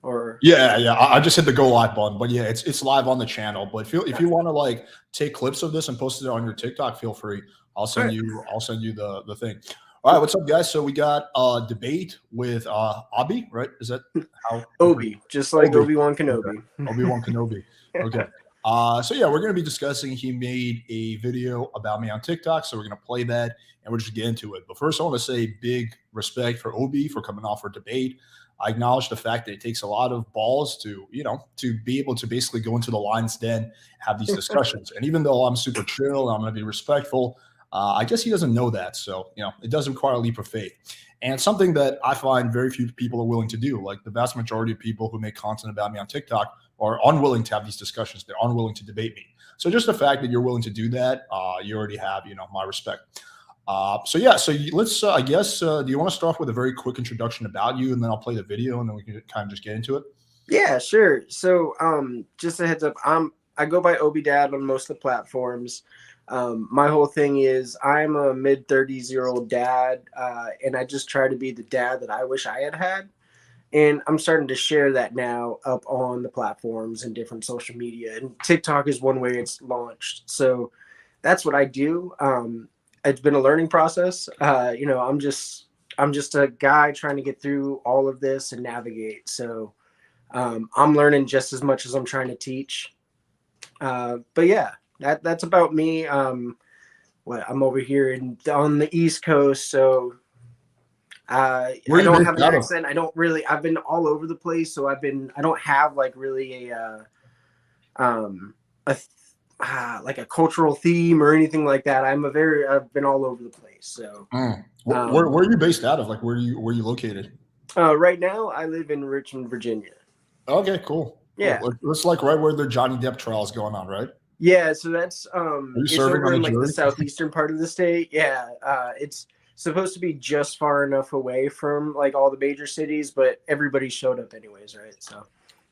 or Yeah. I just hit the go live button, but yeah, it's live on the channel. But if you want to like take clips of this and post it on your TikTok, feel free. all right, I'll send you the thing. All right, what's up, guys? So we got a debate with Abi, right? Is that how you pronounce Obi, just like Obi? Obi-Wan Okay, Kenobi. Obi-Wan Kenobi. Okay. So yeah, we're gonna be discussing. He made a video about me on TikTok, so we're gonna play that and we're just get into it. But first, I want to say big respect for Obi for coming off for debate. I acknowledge the fact that it takes a lot of balls to, to be able to basically go into the lion's den, have these discussions. And even though I'm super chill, I'm going to be respectful. I guess he doesn't know that. So, it does require a leap of faith. And it's something that I find very few people are willing to do. Like the vast majority of people who make content about me on TikTok are unwilling to have these discussions. They're unwilling to debate me. So just the fact that you're willing to do that, you already have, my respect. Let's. I guess. Do you want to start off with a very quick introduction about you, and then I'll play the video, and then we can kind of just get into it? Yeah, sure. So, just a heads up, I go by Obi Dad on most of the platforms. My whole thing is I'm a mid-30s-year-old dad, and I just try to be the dad that I wish I had had. And I'm starting to share that now up on the platforms and different social media. And TikTok is one way it's launched. So that's what I do. It's been a learning process. I'm just a guy trying to get through all of this and navigate. So I'm learning just as much as I'm trying to teach. But yeah, that's about me. I'm over here on the East Coast, so Where are I you don't based have an out of? accent. I've been all over the place. So I don't have like really um, a, like a cultural theme or anything like that. I've been all over the place. So, Where are you based out of? Like, where are you located? right now I live in Richmond, Virginia. Okay, cool, cool. Yeah. It's like right where the Johnny Depp trial is going on, right? Yeah. So that's, Are you it's serving over on the in like the jury? southeastern part of the state. Yeah. It's supposed to be just far enough away from like all the major cities, but everybody showed up anyways. Right. So,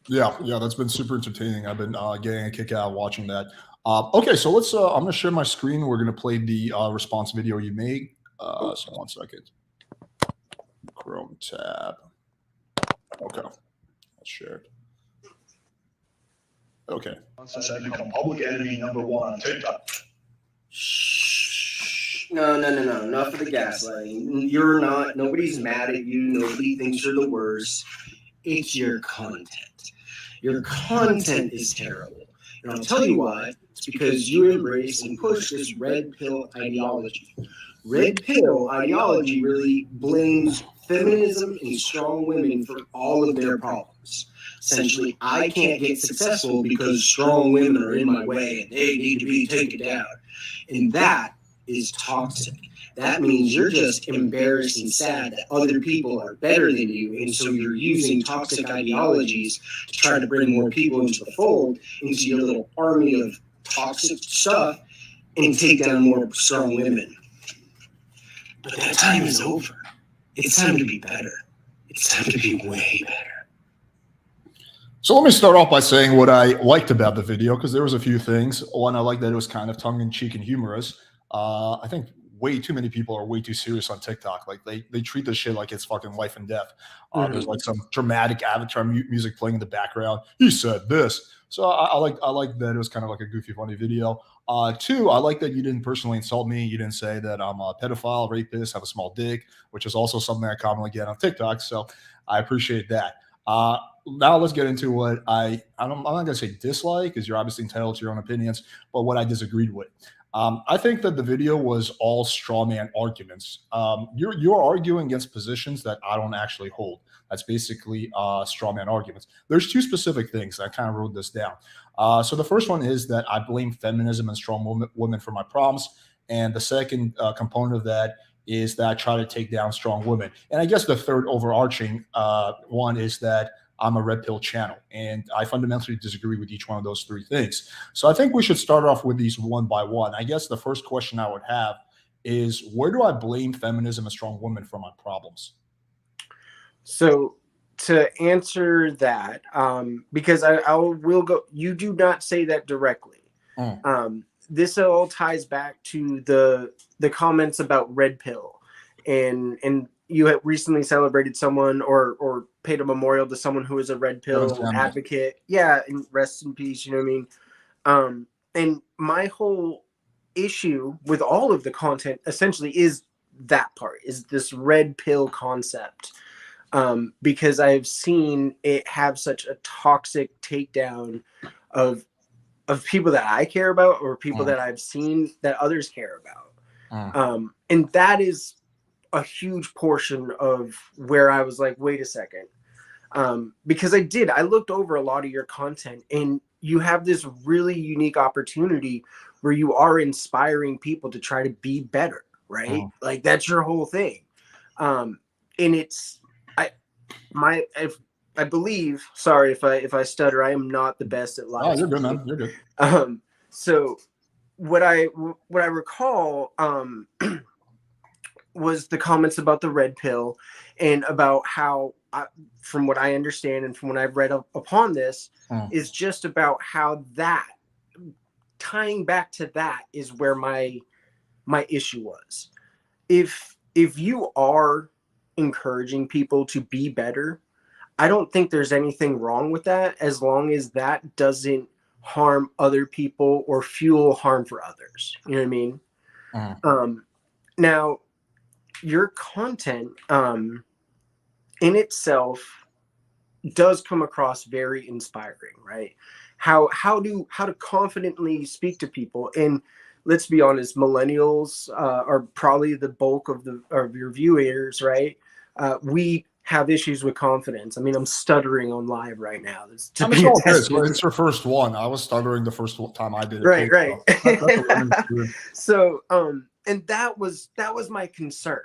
Yeah, that's been super entertaining. I've been getting a kick out of watching that. Okay, so let's. I'm gonna share my screen. We're gonna play the response video you made. So 1 second. Chrome tab. Okay, let's share it. Okay. Since I've become public enemy #1 on TikTok. Shh. No. Enough of the gaslighting. You're not. Nobody's mad at you. Nobody thinks you're the worst. It's your content. Your content is terrible. And I'll tell you why. It's because you embrace and push this red pill ideology. Red pill ideology really blames feminism and strong women for all of their problems. Essentially, I can't get successful because strong women are in my way and they need to be taken down. And that is toxic. That means you're just embarrassed and sad that other people are better than you. And so you're using toxic ideologies to try to bring more people into the fold, into your little army of toxic stuff, and take down more strong women. But that time is over. It's time to be better. It's time to be way better. So let me start off by saying what I liked about the video, because there was a few things. One, I like that it was kind of tongue-in-cheek and humorous. I think way too many people are way too serious on TikTok. Like they treat this shit like it's fucking life and death. There's like some dramatic avatar music playing in the background. He said this. So I like that it was kind of like a goofy, funny video. Two, I like that you didn't personally insult me. You didn't say that I'm a pedophile, rapist, have a small dick, which is also something I commonly get on TikTok. So I appreciate that. Now let's get into what I'm not going to say dislike, because you're obviously entitled to your own opinions, but what I disagreed with. I think that the video was all straw man arguments. You're arguing against positions that I don't actually hold. That's basically straw man arguments. There's two specific things. I kind of wrote this down. So the first one is that I blame feminism and strong women for my problems. And the second component of that is that I try to take down strong women. And I guess the third overarching one is that I'm a red pill channel, and I fundamentally disagree with each one of those three things. So I think we should start off with these one by one. I guess the first question I would have is, where do I blame feminism and strong women for my problems? So to answer that, because I will go, you do not say that directly. This all ties back to the comments about red pill and you had recently celebrated someone or paid a memorial to someone who was a red pill advocate. Yeah, and rest in peace. You know what I mean? And my whole issue with all of the content essentially is that part, is this red pill concept. Because I've seen it have such a toxic takedown of people that I care about, or people that I've seen that others care about. And that is a huge portion of where I was like, wait a second. Because I looked over a lot of your content, and you have this really unique opportunity where you are inspiring people to try to be better, right? Like that's your whole thing. And it's, I believe, sorry if I stutter, I am not the best at live. Oh, you're good, man. You're good. So what I recall was the comments about the red pill, and about how, from what I understand and from what I've read upon this, is just about how that, tying back to that, is where my issue was. If you are encouraging people to be better, I don't think there's anything wrong with that, as long as that doesn't harm other people or fuel harm for others. You know what I mean? Now, your content in itself does come across very inspiring, right? How to confidently speak to people. And let's be honest, millennials are probably the bulk of your viewers, right? We have issues with confidence. I mean, I'm stuttering on live right now. It's your first one. I was stuttering the first time I did it. Right. So, and that was my concern.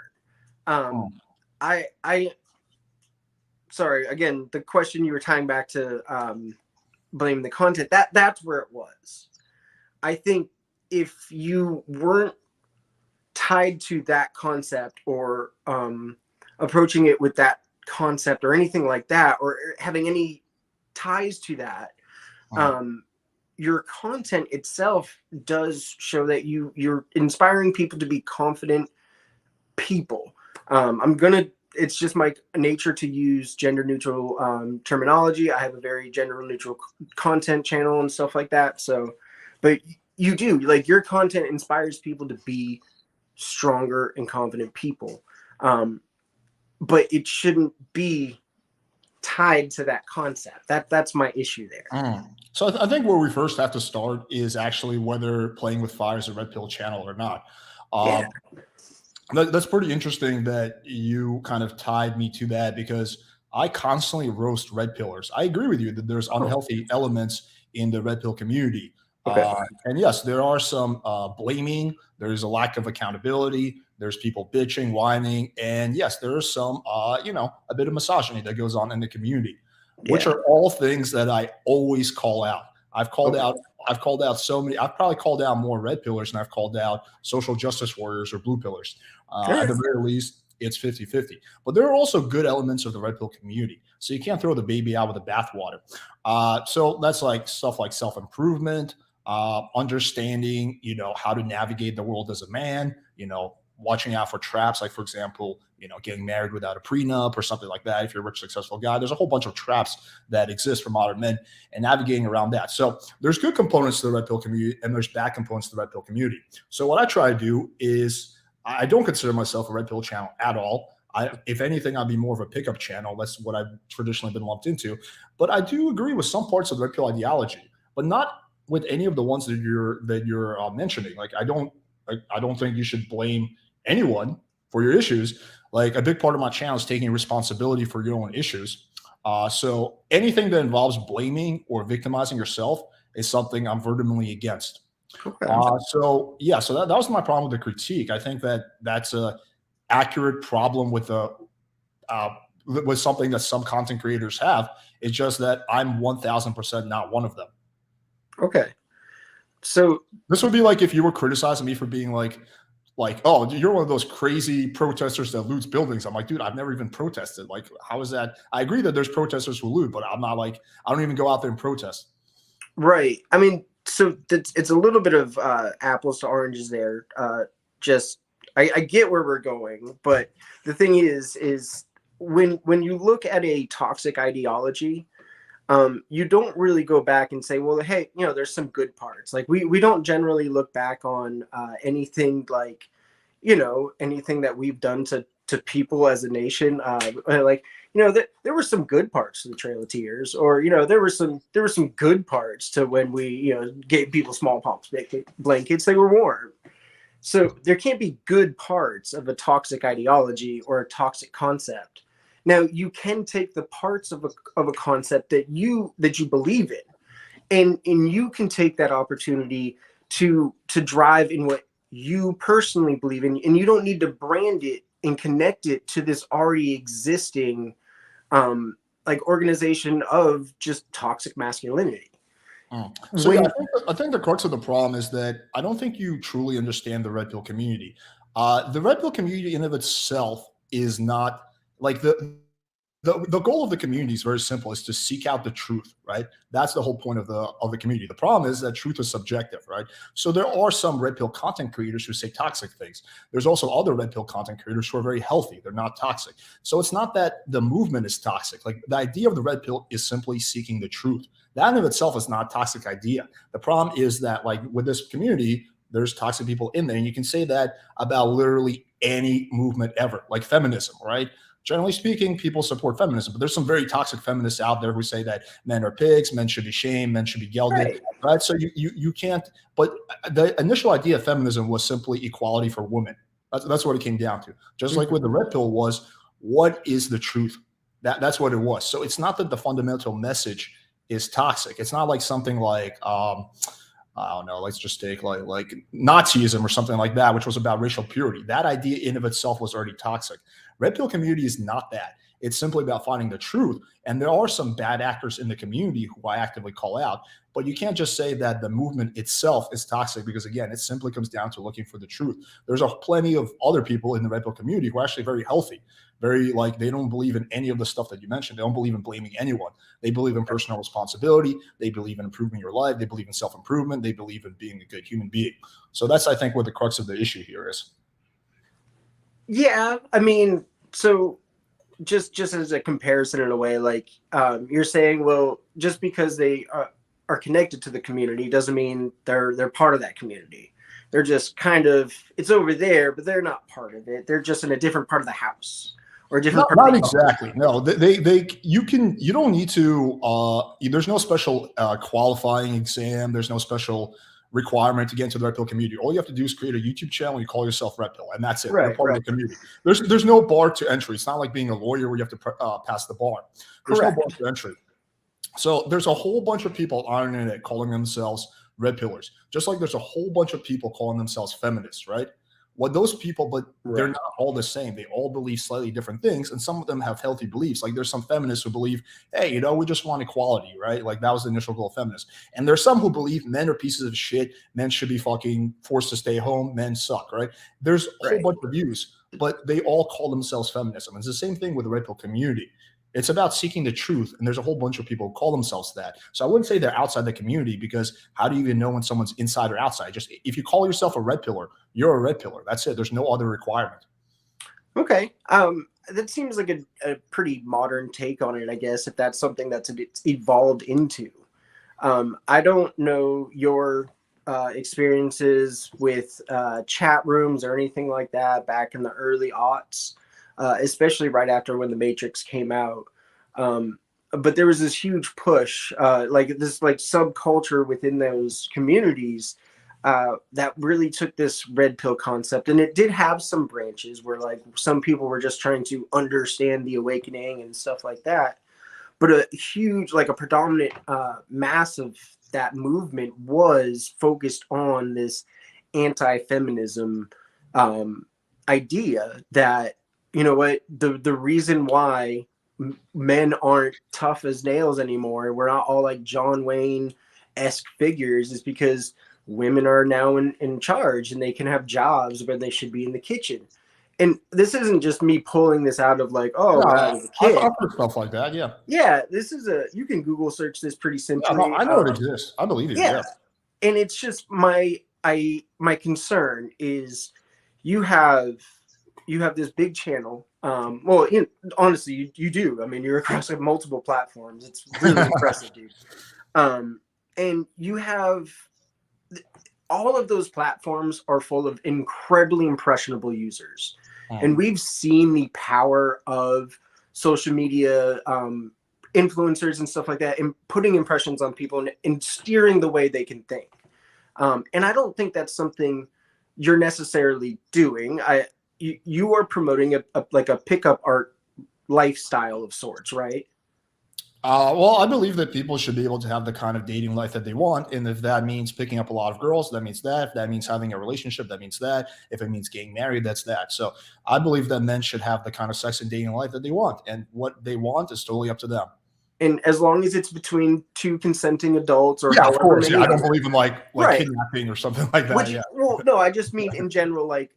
I sorry, again, the question you were tying back to blaming the content, that's where it was. I think if you weren't tied to that concept, or approaching it with that concept or anything like that, or having any ties to that, your content itself does show that you're inspiring people to be confident people. It's just my nature to use gender neutral terminology. I have a very gender neutral content channel and stuff like that. So, but you do, like, your content inspires people to be stronger and confident people. But it shouldn't be tied to that concept. That's my issue there. So I think where we first have to start is actually whether Playing with Fire is a red pill channel or not. That's pretty interesting that you kind of tied me to that, because I constantly roast red pillers. I agree with you that there's unhealthy elements in the red pill community. And yes, there are some blaming. There's a lack of accountability. There's people bitching, whining. And yes, there is some, a bit of misogyny that goes on in the community, which are all things that I always call out. I've called out so many. I've probably called out more red pillars than I've called out social justice warriors or blue pillars. At the very least, it's 50-50. But there are also good elements of the red pill community. So you can't throw the baby out with the bathwater. So that's like stuff like self-improvement, understanding, how to navigate the world as a man, watching out for traps. Like, for example, getting married without a prenup or something like that. If you're a rich, successful guy, there's a whole bunch of traps that exist for modern men, and navigating around that. So there's good components to the red pill community, and there's bad components to the red pill community. So what I try to do is, I don't consider myself a red pill channel at all. If anything, I'd be more of a pickup channel. That's what I've traditionally been lumped into. But I do agree with some parts of the red pill ideology, but not with any of the ones that you're mentioning. Like, I don't think you should blame anyone for your issues. Like, a big part of my channel is taking responsibility for your own issues. So anything that involves blaming or victimizing yourself is something I'm vehemently against. So that was my problem with the critique. I think that's a accurate problem with something that some content creators have. It's just that I'm 1000% not one of them. Okay. So this would be like if you were criticizing me for being like, oh, you're one of those crazy protesters that loots buildings. I'm like, dude, I've never even protested. Like, how is that? I agree that there's protesters who loot, but I'm not like, I don't even go out there and protest. Right. I mean, so it's a little bit of apples to oranges there. I get where we're going, but the thing is when you look at a toxic ideology, you don't really go back and say, well, hey, there's some good parts. Like we don't generally look back on anything like, anything that we've done to people as a nation. Like, there were some good parts to the Trail of Tears, or, there were some good parts to when we, gave people smallpox blankets, they were warm. So there can't be good parts of a toxic ideology or a toxic concept. Now you can take the parts of a concept that you believe in, and you can take that opportunity to drive in what you personally believe in, and you don't need to brand it and connect it to this already existing like organization of just toxic masculinity. So yeah, I think the crux of the problem is that I don't think you truly understand the Red Pill community. The Red Pill community in of itself is not like the goal of the community is very simple: is to seek out the truth, right? That's the whole point of the community. The problem is that truth is subjective, right? So there are some Red Pill content creators who say toxic things. There's also other Red Pill content creators who are very healthy. They're not toxic. So it's not that the movement is toxic. Like, the idea of the Red Pill is simply seeking the truth. That in of itself is not a toxic idea. The problem is that, like, with this community, there's toxic people in there, and you can say that about literally any movement ever, like feminism, right? Generally speaking, people support feminism, but there's some very toxic feminists out there who say that men are pigs, men should be shamed, men should be gelded, right? So you can't. But the initial idea of feminism was simply equality for women. That's what it came down to. Just like with the Red Pill was, what is the truth? That's what it was. So it's not that the fundamental message is toxic. It's not like something like I don't know, let's just take like Nazism or something like that, which was about racial purity. That idea in of itself was already toxic. Red Pill community is not that. It's simply about finding the truth. And there are some bad actors in the community who I actively call out, but you can't just say that the movement itself is toxic, because again, it simply comes down to looking for the truth. There's plenty of other people in the Red Pill community who are actually very healthy, very, like, they don't believe in any of the stuff that you mentioned. They don't believe in blaming anyone. They believe in personal responsibility. They believe in improving your life. They believe in self-improvement. They believe in being a good human being. So that's, I think, what the crux of the issue here is. Yeah, I mean, so just as a comparison in a way, like, you're saying, well, just because they are connected to the community doesn't mean they're part of that community. They're just kind of, it's over there, but they're not part of it. They're just in a different part of the house, or a different part not of the exactly. No, you don't need to. There's no special qualifying exam. There's no special requirement to get into the Red Pill community. All you have to do is create a YouTube channel and you call yourself Red Pill, and that's it. You're part of the community. There's no bar to entry. It's not like being a lawyer where you have to pass the bar. There's no bar to entry. So there's a whole bunch of people on the internet calling themselves Red Pillars, just like there's a whole bunch of people calling themselves feminists, right? What those people, but they're not all the same. They all believe slightly different things, and some of them have healthy beliefs. Like, there's some feminists who believe, hey, we just want equality, right? Like, that was the initial goal of feminism. And there's some who believe men are pieces of shit. Men should be fucking forced to stay home. Men suck, right? There's a whole bunch of views, but they all call themselves feminism. It's the same thing with the Red Pill community. It's about seeking the truth, and there's a whole bunch of people who call themselves that. So I wouldn't say they're outside the community, because how do you even know when someone's inside or outside? Just, if you call yourself a Red Pillar, you're a Red Pillar. That's it. There's no other requirement. Okay. That seems like a pretty modern take on it, I guess, if that's something that's evolved into. I don't know your experiences with chat rooms or anything like that back in the early aughts. Especially right after when The Matrix came out. But there was this huge push, like this like subculture within those communities that really took this Red Pill concept. And it did have some branches where, like, some people were just trying to understand the awakening and stuff like that. But a huge, like a predominant mass of that movement was focused on this anti-feminism idea that, you know what, the reason why men aren't tough as nails anymore, we're not all like John Wayne-esque figures, is because women are now in charge and they can have jobs where they should be in the kitchen. And this isn't just me pulling this out of like, oh, when I was a kid. I've heard stuff like that, yeah. Yeah, this is you can Google search this pretty simply. Yeah, I know it exists. I believe it, yeah. And it's just my concern is, you have this big channel. Honestly, you do. I mean, you're across like multiple platforms. It's really impressive, dude. And you have all of those platforms are full of incredibly impressionable users. And we've seen the power of social media influencers and stuff like that, and putting impressions on people and steering the way they can think. And I don't think that's something you're necessarily doing. You are promoting a pickup art lifestyle of sorts, right? Well, I believe that people should be able to have the kind of dating life that they want. And if that means picking up a lot of girls, that means that. If that means having a relationship, that means that. If it means getting married, that's that. So I believe that men should have the kind of sex and dating life that they want. And what they want is totally up to them. And as long as it's between two consenting adults, or of course, I don't believe in like right. kidnapping or something like that. Well, no, I just mean in general, like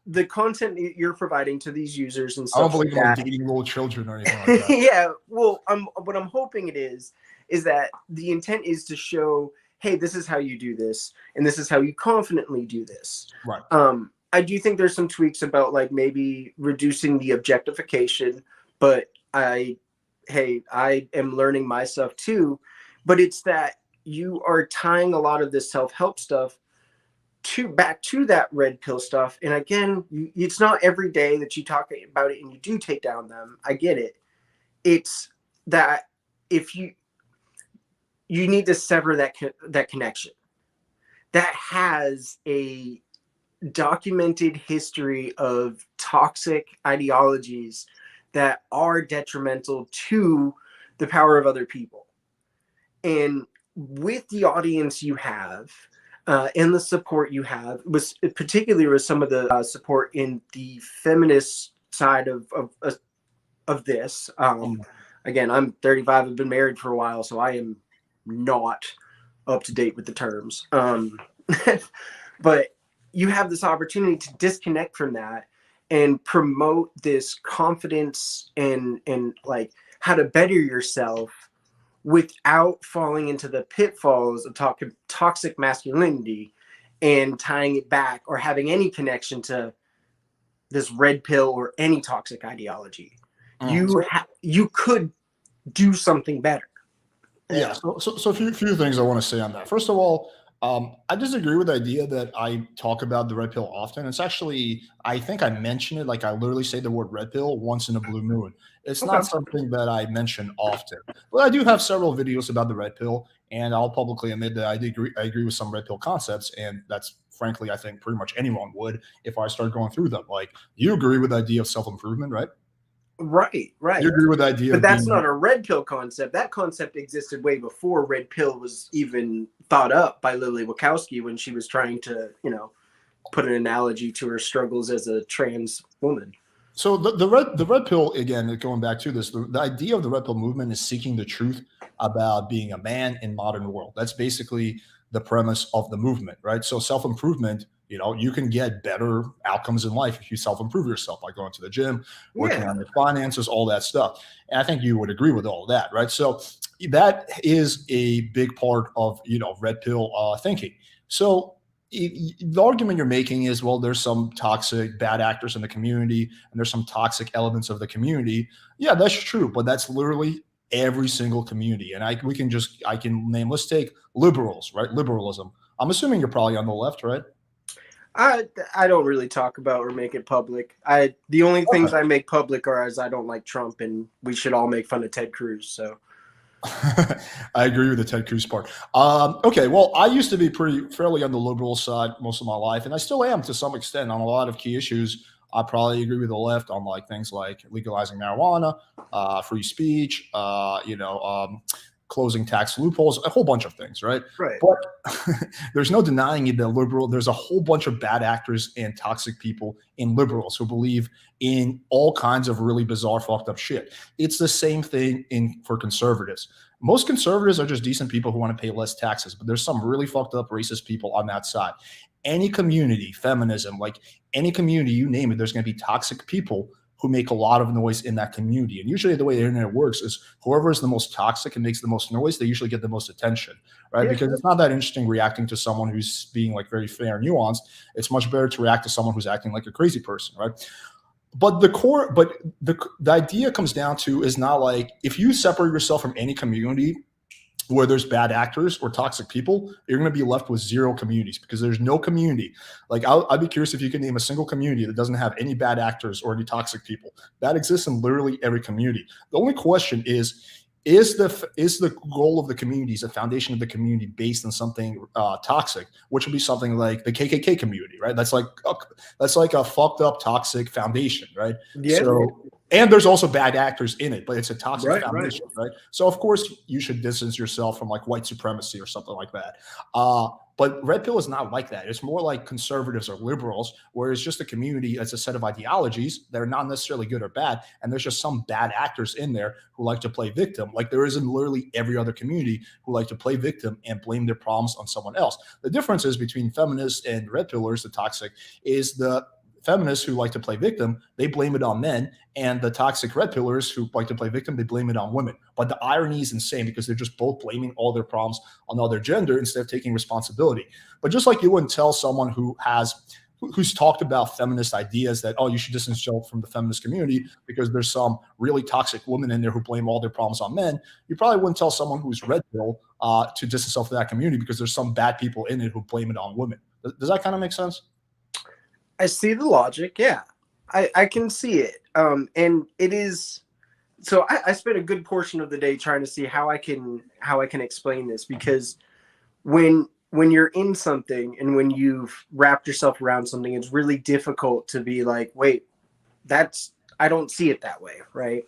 the content you're providing to these users and stuff. I don't believe in like dating little children or anything like that. Yeah, well, what I'm hoping it is that the intent is to show, hey, this is how you do this, and this is how you confidently do this. Right. I do think there's some tweaks about like maybe reducing the objectification, but I am learning my stuff too, but it's that you are tying a lot of this self-help stuff back to that red pill stuff. And again, it's not every day that you talk about it and you do take down them. I get it. It's that if you need to sever that connection that has a documented history of toxic ideologies that are detrimental to the power of other people. And with the audience you have and the support you have, particularly with some of the support in the feminist side of this. Again, I'm 35, I've been married for a while, so I am not up to date with the terms. But you have this opportunity to disconnect from that and promote this confidence and like how to better yourself without falling into the pitfalls of toxic masculinity and tying it back or having any connection to this red pill or any toxic ideology. You could do something better. Yeah. So a few things I want to say on that. First of all, I disagree with the idea that I talk about the red pill often. It's actually, I think I mention it, like I literally say the word red pill once in a blue moon. It's not something that I mention often, but I do have several videos about the red pill, and I'll publicly admit that I agree with some red pill concepts, and that's frankly, I think pretty much anyone would if I start going through them. Like, you agree with the idea of self-improvement, right? Right. You agree with the idea, but that's not a red pill concept. That concept existed way before red pill was even thought up by Lily Wachowski when she was trying to, put an analogy to her struggles as a trans woman. So the red pill, again, going back to this, the idea of the red pill movement is seeking the truth about being a man in modern world. That's basically the premise of the movement, right? So self-improvement, you can get better outcomes in life if you self-improve yourself by going to the gym, working on your finances, all that stuff. And I think you would agree with all of that, right? So that is a big part of, red pill thinking. So the argument you're making is, well, there's some toxic bad actors in the community and there's some toxic elements of the community. Yeah, that's true. But that's literally every single community. And I can name, let's take liberals, right? Liberalism. I'm assuming you're probably on the left, right? I don't really talk about or make it public. The only things I make public are as I don't like Trump, and we should all make fun of Ted Cruz. So I agree with the Ted Cruz part. Okay, well, I used to be fairly on the liberal side most of my life, and I still am to some extent on a lot of key issues. I probably agree with the left on like things like legalizing marijuana, free speech, closing tax loopholes, a whole bunch of things, right? Right. But there's no denying it that there's a whole bunch of bad actors and toxic people in liberals who believe in all kinds of really bizarre, fucked up shit. It's the same thing for conservatives. Most conservatives are just decent people who want to pay less taxes, but there's some really fucked up racist people on that side. Any community, feminism, like any community, you name it, there's going to be toxic people who make a lot of noise in that community. And usually the way the internet works is whoever is the most toxic and makes the most noise, they usually get the most attention, right? Yeah, because it's not that interesting reacting to someone who's being like very fair and nuanced. It's much better to react to someone who's acting like a crazy person, right? But the idea comes down to is not like if you separate yourself from any community where there's bad actors or toxic people, you're going to be left with zero communities because there's no community. Like I'd be curious if you can name a single community that doesn't have any bad actors or any toxic people. That exists in literally every community. The only question is the goal of the community, is the foundation of the community based on something toxic, which would be something like the KKK community, right? That's like a fucked up toxic foundation, right? Yeah. So, and there's also bad actors in it, but it's a toxic Right, foundation, right? So of course you should distance yourself from like white supremacy or something like that. But Red Pill is not like that. It's more like conservatives or liberals, where it's just a community. It's a set of ideologies that are not necessarily good or bad. And there's just some bad actors in there who like to play victim, like there is in literally every other community who like to play victim and blame their problems on someone else. The difference is between feminists and Red Pillers, the toxic, is the feminists who like to play victim, they blame it on men, and the toxic red pillars who like to play victim, they blame it on women. But the irony is insane because they're just both blaming all their problems on the other gender instead of taking responsibility. But just like you wouldn't tell someone who's talked about feminist ideas that, oh, you should distance yourself from the feminist community because there's some really toxic women in there who blame all their problems on men, you probably wouldn't tell someone who's red pill to distance yourself from that community because there's some bad people in it who blame it on women. Does that kind of make sense? I see the logic. Yeah, I can see it. And it is. So I spent a good portion of the day trying to see how I can explain this, because when you're in something and when you've wrapped yourself around something, it's really difficult to be like, wait, I don't see it that way, right?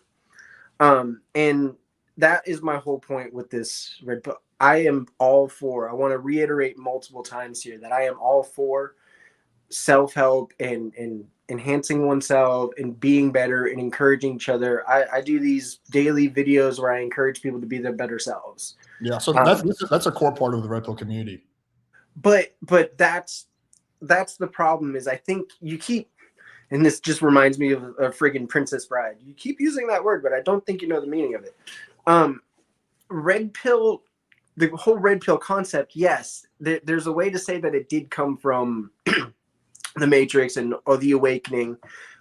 And that is my whole point with this Red Pill. I am all for. I want to reiterate multiple times here that I am all for self-help and enhancing oneself and being better and encouraging each other. I do these daily videos where I encourage people to be their better selves. Yeah, so that's a core part of the Red Pill community. But that's the problem, is I think you keep, and this just reminds me of a friggin' Princess Bride. You keep using that word, but I don't think you know the meaning of it. Red Pill, the whole Red Pill concept, yes, there's a way to say that it did come from the Matrix or the Awakening,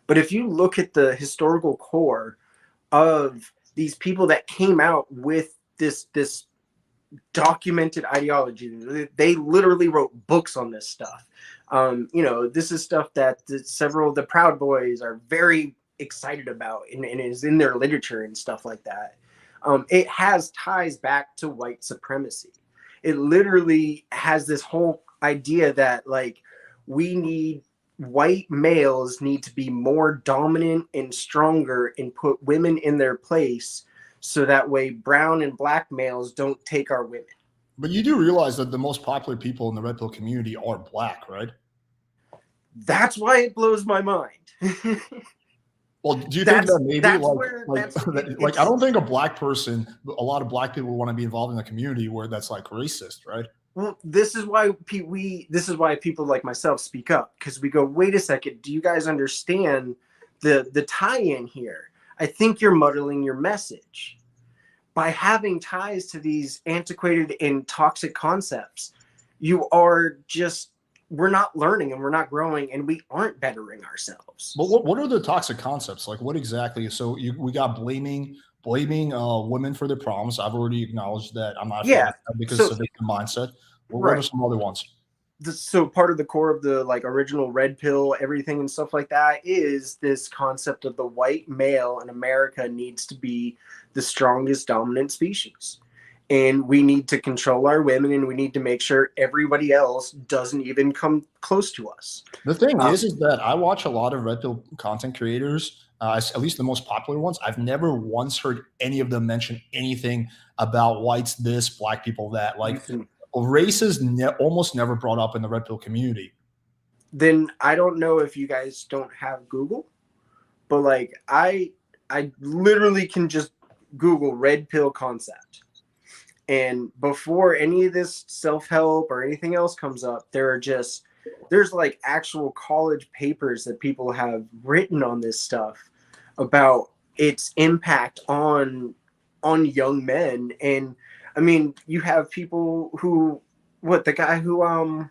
but if you look at the historical core of these people that came out with this documented ideology, they literally wrote books on this stuff. This is stuff that several of the Proud Boys are very excited about and is in their literature and stuff like that. It has ties back to white supremacy. It literally has this whole idea that like white males need to be more dominant and stronger and put women in their place, so that way brown and black males don't take our women. But you do realize that the most popular people in the Red Pill community are black, right? That's why it blows my mind. Well, do you think that maybe I don't think a lot of black people want to be involved in a community where that's like racist, right? Well, this is why people like myself speak up, because we go, wait a second, do you guys understand the tie-in here? I think you're muddling your message by having ties to these antiquated and toxic concepts. We're not learning and we're not growing and we aren't bettering ourselves. But what are the toxic concepts? Like what exactly? So we got blaming women for their problems. I've already acknowledged that I'm not because it's a victim mindset. What are some other ones? So part of the core of the like original Red Pill, everything and stuff like that, is this concept of the white male in America needs to be the strongest dominant species. And we need to control our women, and we need to make sure everybody else doesn't even come close to us. The thing is that I watch a lot of Red Pill content creators, at least the most popular ones. I've never once heard any of them mention anything about whites this, black people that. Like race is almost never brought up in the Red Pill community. Then I don't know if you guys don't have Google, but like I literally can just Google Red Pill concept. And before any of this self-help or anything else comes up, there's like actual college papers that people have written on this stuff about its impact on young men. And I mean, you have people who, the guy who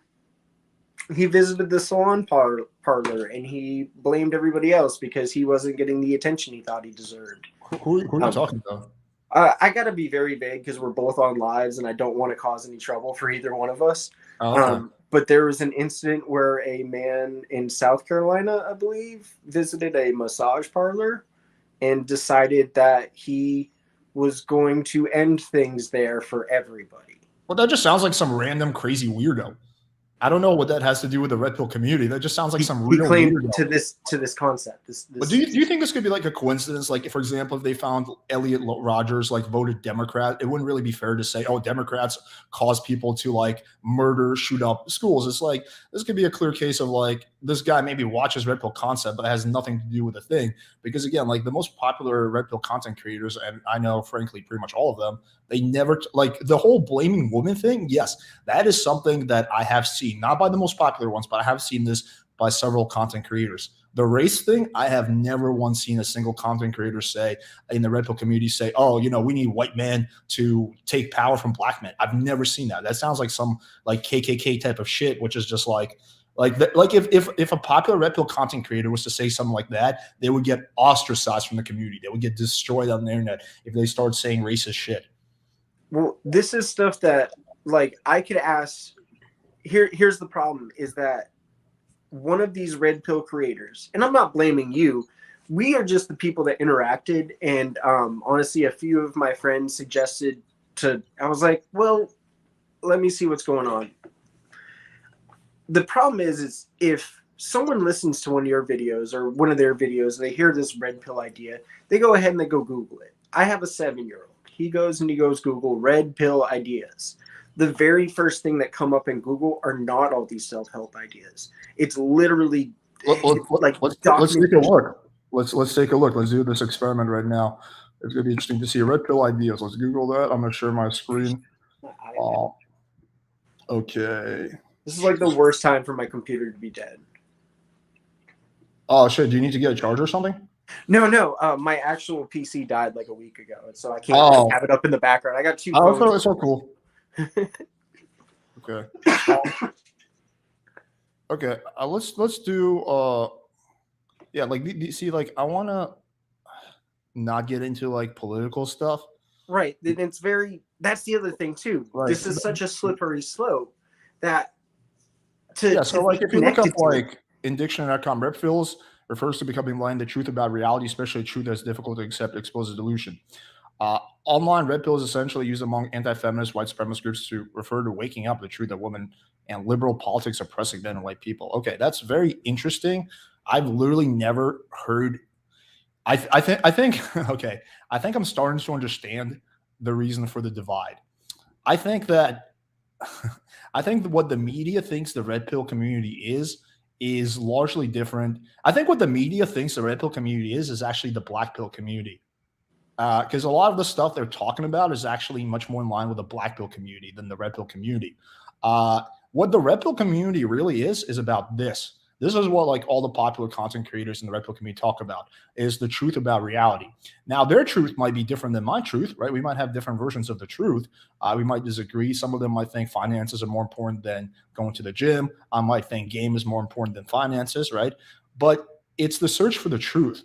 he visited the salon parlor and he blamed everybody else because he wasn't getting the attention he thought he deserved. Who are you talking about? I gotta be very vague because we're both on lives and I don't want to cause any trouble for either one of us. Oh, okay. But there was an incident where a man in South Carolina, I believe, visited a massage parlor and decided that he was going to end things there for everybody. Well, that just sounds like some random crazy weirdo. I don't know what that has to do with the Red Pill community. That just sounds like some real claimed weirdo. to this concept. But do you think this could be like a coincidence? Like, for example, if they found Elliot Rodgers like voted Democrat, it wouldn't really be fair to say, oh, Democrats cause people to like murder, shoot up schools. It's like this could be a clear case of like this guy maybe watches Red Pill concept, but it has nothing to do with the thing. Because again, like the most popular Red Pill content creators, and I know frankly pretty much all of them, they never like the whole blaming women thing. Yes, that is something that I have seen, not by the most popular ones, but I have seen this by several content creators. The race thing, I have never once seen a single content creator say in the Red Pill community say, oh, you know, we need white men to take power from black men. I've never seen that. That sounds like some like KKK type of shit, which is just like if a popular Red Pill content creator was to say something like that, they would get ostracized from the community. They would get destroyed on the internet if they start saying racist shit. Well, this is stuff that like I could ask. Here's the problem is that one of these Red Pill creators, and I'm not blaming you, we are just the people that interacted. And honestly, a few of my friends suggested I was like, well, let me see what's going on. The problem is if someone listens to one of your videos or one of their videos, they hear this Red Pill idea, they go ahead and they go Google it. I have a 7-year-old. He goes Google Red Pill ideas. The very first thing that come up in Google are not all these self-help ideas. It's literally let's take a look. Let's take a look. Let's do this experiment right now. It's gonna be interesting to see Red Pill ideas. Let's Google that. I'm gonna share my screen. Okay. This is like the worst time for my computer to be dead. Oh shit! Do you need to get a charger or something? No. My actual PC died like a week ago, so I can't have it up in the background. I got 2 phones. Oh, it's so cool. Okay. Okay. Let's do yeah, like see, like I want to not get into like political stuff. Right. It's that's the other thing too. Right. This is such a slippery slope that so like if you look up like in dictionary.com, Redpill refers to becoming blind to truth about reality, especially truth that's difficult to accept, exposes delusion. Online, Red Pill is essentially used among anti-feminist white supremacist groups to refer to waking up the truth that women and liberal politics oppressing men and white people. Okay, that's very interesting. I've literally never heard. I think okay. I think I'm starting to understand the reason for the divide. I think that what the media thinks the Red Pill community is largely different. I think what the media thinks the Red Pill community is actually the Black Pill community. Because a lot of the stuff they're talking about is actually much more in line with the Black Pill community than the Red Pill community. What the Red Pill community really is about this. This is what like all the popular content creators in the Red Pill community talk about, is the truth about reality. Now, their truth might be different than my truth, right? We might have different versions of the truth. We might disagree. Some of them might think finances are more important than going to the gym. I might think game is more important than finances, right? But it's the search for the truth.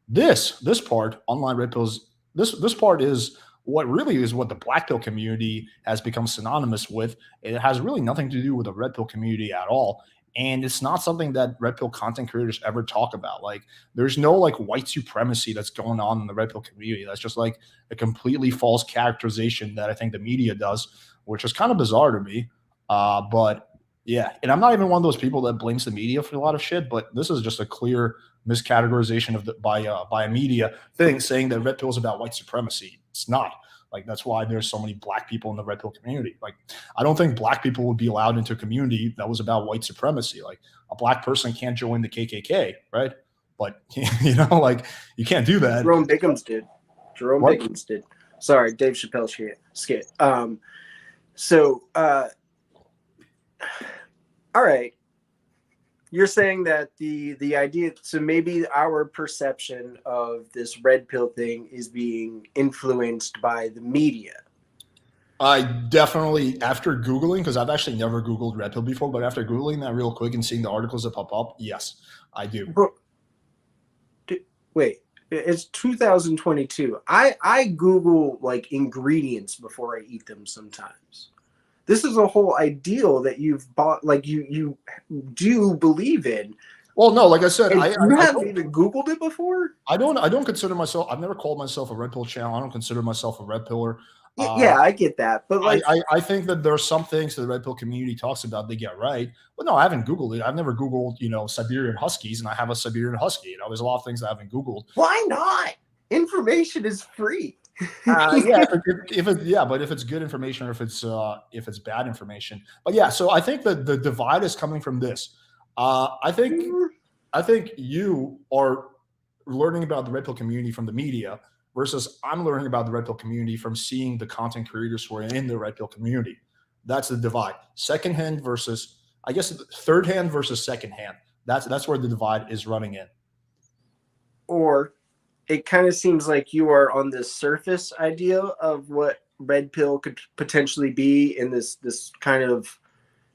This part, online Red Pills, this part is what the Black Pill community has become synonymous with. It has really nothing to do with the Red Pill community at all. And it's not something that Red Pill content creators ever talk about. Like, there's no like white supremacy that's going on in the Red Pill community. That's just like a completely false characterization that I think the media does, which is kind of bizarre to me. But yeah, and I'm not even one of those people that blames the media for a lot of shit, but this is just a clear miscategorization of by a media thing saying that Red Pill is about white supremacy. It's not. Like, that's why there's so many Black people in the Red Pill community. Like, I don't think Black people would be allowed into a community that was about white supremacy. Like, a Black person can't join the KKK, right? But, you know, like, you can't do that. Jerome Biggums did. Biggums did. Sorry, Dave Chappelle skit. All right. You're saying that the idea, so maybe our perception of this red pill thing is being influenced by the media. I definitely, after Googling, because I've actually never Googled Red Pill before, but after Googling that real quick and seeing the articles that pop up, yes, I do. But, wait, it's 2022. I Google like ingredients before I eat them sometimes. This is a whole ideal that you've bought, like you do believe in. Well, no, like I said, And you I haven't even Googled it before? I don't consider myself, I've never called myself a Red Pill channel. I don't consider myself a Red Piller. Yeah, I get that. But like, I think that there are some things that the Red Pill community talks about they get right. But no, I haven't Googled it. I've never Googled, Siberian Huskies, and I have a Siberian Husky. There's a lot of things I haven't Googled. Why not? Information is free. Yeah, but if it's good information or if it's bad information. But yeah, so I think that the divide is coming from this. I think you are learning about the Red Pill community from the media versus I'm learning about the Red Pill community from seeing the content creators who are in the Red Pill community. That's the divide. Secondhand versus, I guess, third hand versus second hand. That's where the divide is running in. Or it kind of seems like you are on the surface idea of what Red Pill could potentially be in this kind of,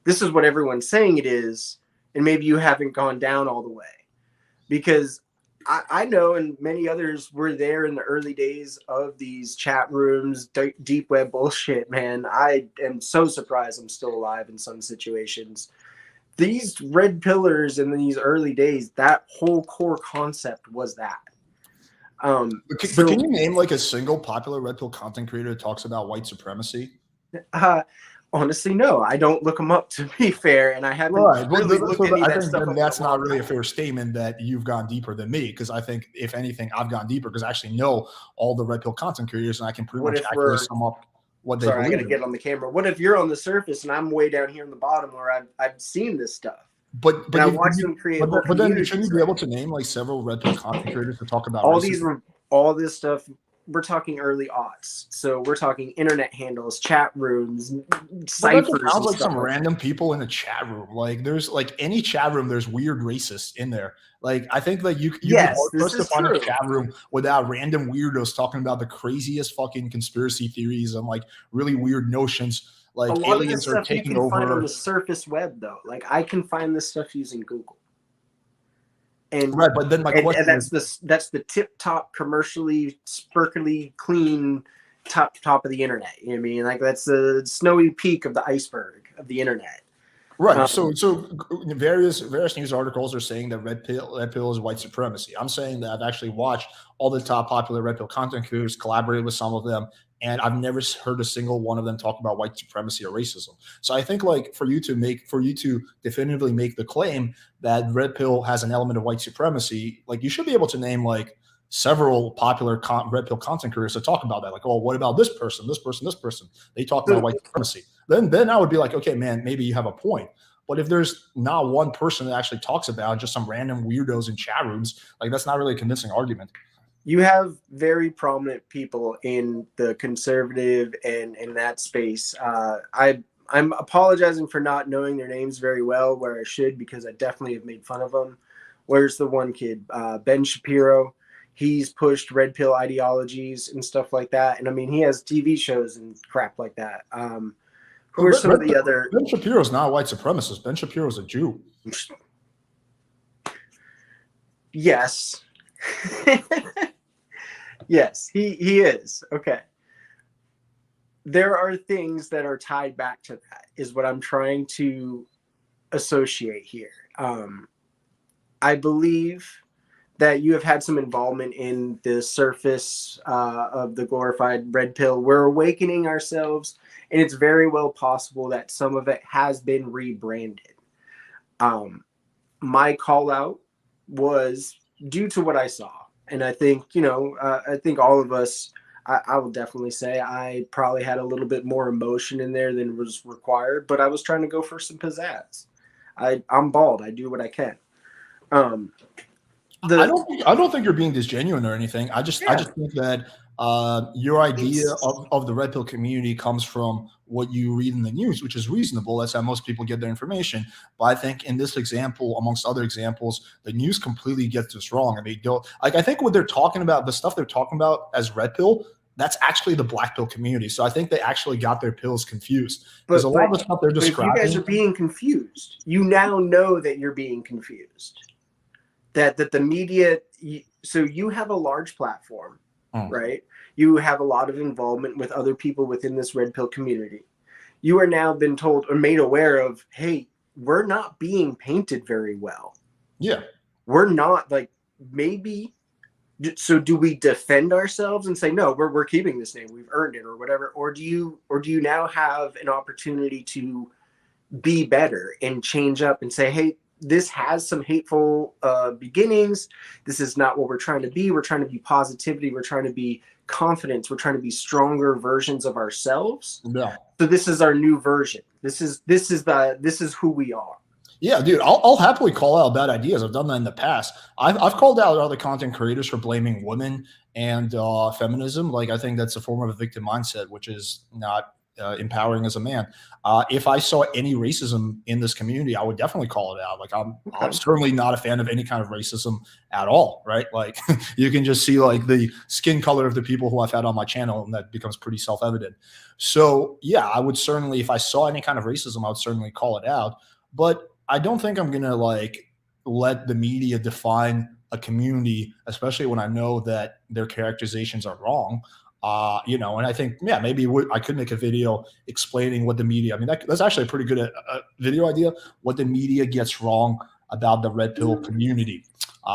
this is what everyone's saying it is, and maybe you haven't gone down all the way. Because I know, and many others were there in the early days of these chat rooms, deep web bullshit, man. I am so surprised I'm still alive in some situations. These red pillars in these early days, that whole core concept was that. But can you name like a single popular Red Pill content creator that talks about white supremacy? Honestly, no. I don't look them up, to be fair, and I haven't really looked any of that stuff. That's not really a fair statement that you've gone deeper than me, because I think, if anything, I've gone deeper because I actually know all the Red Pill content creators and I can pretty much accurately sum up what they believe. I got to get on the camera. What if you're on the surface and I'm way down here in the bottom where I've seen this stuff? But I watched them create. But then shouldn't you be able to name like several Red Pill content creators to talk about all this stuff? We're talking early aughts, so we're talking internet handles, chat rooms, ciphers. It sounds like some random people in a chat room. Like there's like any chat room, there's weird racists in there. Like I think that you first to find a chat room without random weirdos talking about the craziest fucking conspiracy theories and like really weird notions. Like aliens are taking over. Find on the surface web, though. Like I can find this stuff using Google. And right, but then my question that's the tip top, commercially sparkly clean top of the internet. You know what I mean? Like that's the snowy peak of the iceberg of the internet. Right. So various news articles are saying that Red Pill is white supremacy. I'm saying that I've actually watched all the top popular Red Pill content creators, collaborated with some of them, and I've never heard a single one of them talk about white supremacy or racism. So I think like for you to definitively make the claim that Red Pill has an element of white supremacy, like you should be able to name like several popular Red Pill content creators to talk about that. Like, oh, what about this person, this person, this person? They talk about white supremacy. Then I would be like, okay, man, maybe you have a point. But if there's not one person that actually talks about, just some random weirdos in chat rooms, like that's not really a convincing argument. You have very prominent people in the conservative and in that space. I'm apologizing for not knowing their names very well where I should, because I definitely have made fun of them. Where's the one kid? Ben Shapiro. He's pushed red pill ideologies and stuff like that. And I mean, he has TV shows and crap like that. Who are some of the other? Ben Shapiro's not a white supremacist. Ben Shapiro's a Jew. Yes. Yes, he is. Okay. There are things that are tied back to that, is what I'm trying to associate here. I believe that you have had some involvement in the surface of the glorified red pill. We're awakening ourselves, and it's very well possible that some of it has been rebranded. My call out was due to what I saw. And I think, I think all of us, I will definitely say I probably had a little bit more emotion in there than was required, but I was trying to go for some pizzazz. I'm bald. I do what I can. I don't think you're being disgenuine or anything. I just think that Your idea of the red pill community comes from what you read in the news, which is reasonable. That's how most people get their information. But I think in this example, amongst other examples, the news completely gets this wrong. And they don't like, I think what they're talking about, the stuff they're talking about as red pill, that's actually the black pill community. So I think they actually got their pills confused. Because a lot of the stuff they're describing. If you guys are being confused, you now know that you're being confused. That the media, so you have a large platform, right? You have a lot of involvement with other people within this red pill community. You are now been told or made aware of, hey, we're not being painted very well. Yeah. We're not, like, maybe. So do we defend ourselves and say, no, we're keeping this name, we've earned it or whatever? Or do you now have an opportunity to be better and change up and say, hey, this has some hateful beginnings. This is not what we're trying to be. We're trying to be positivity. We're trying to be confidence. We're trying to be stronger versions of ourselves. Yeah. So this is our new version. This is who we are. Yeah, dude, I'll happily call out bad ideas. I've done that in the past. I've called out other content creators for blaming women and feminism. Like, I think that's a form of a victim mindset, which is not empowering as a man. If I saw any racism in this community, I would definitely call it out. Like, I'm certainly not a fan of any kind of racism at all, right? Like, you can just see like the skin color of the people who I've had on my channel, and that becomes pretty self-evident. So yeah, I would certainly, if I saw any kind of racism, I would certainly call it out. But I don't think I'm gonna like let the media define a community, especially when I know that their characterizations are wrong. And I think, yeah, maybe I could make a video explaining what the media, I mean, that's actually a pretty good video idea, what the media gets wrong about the red pill community.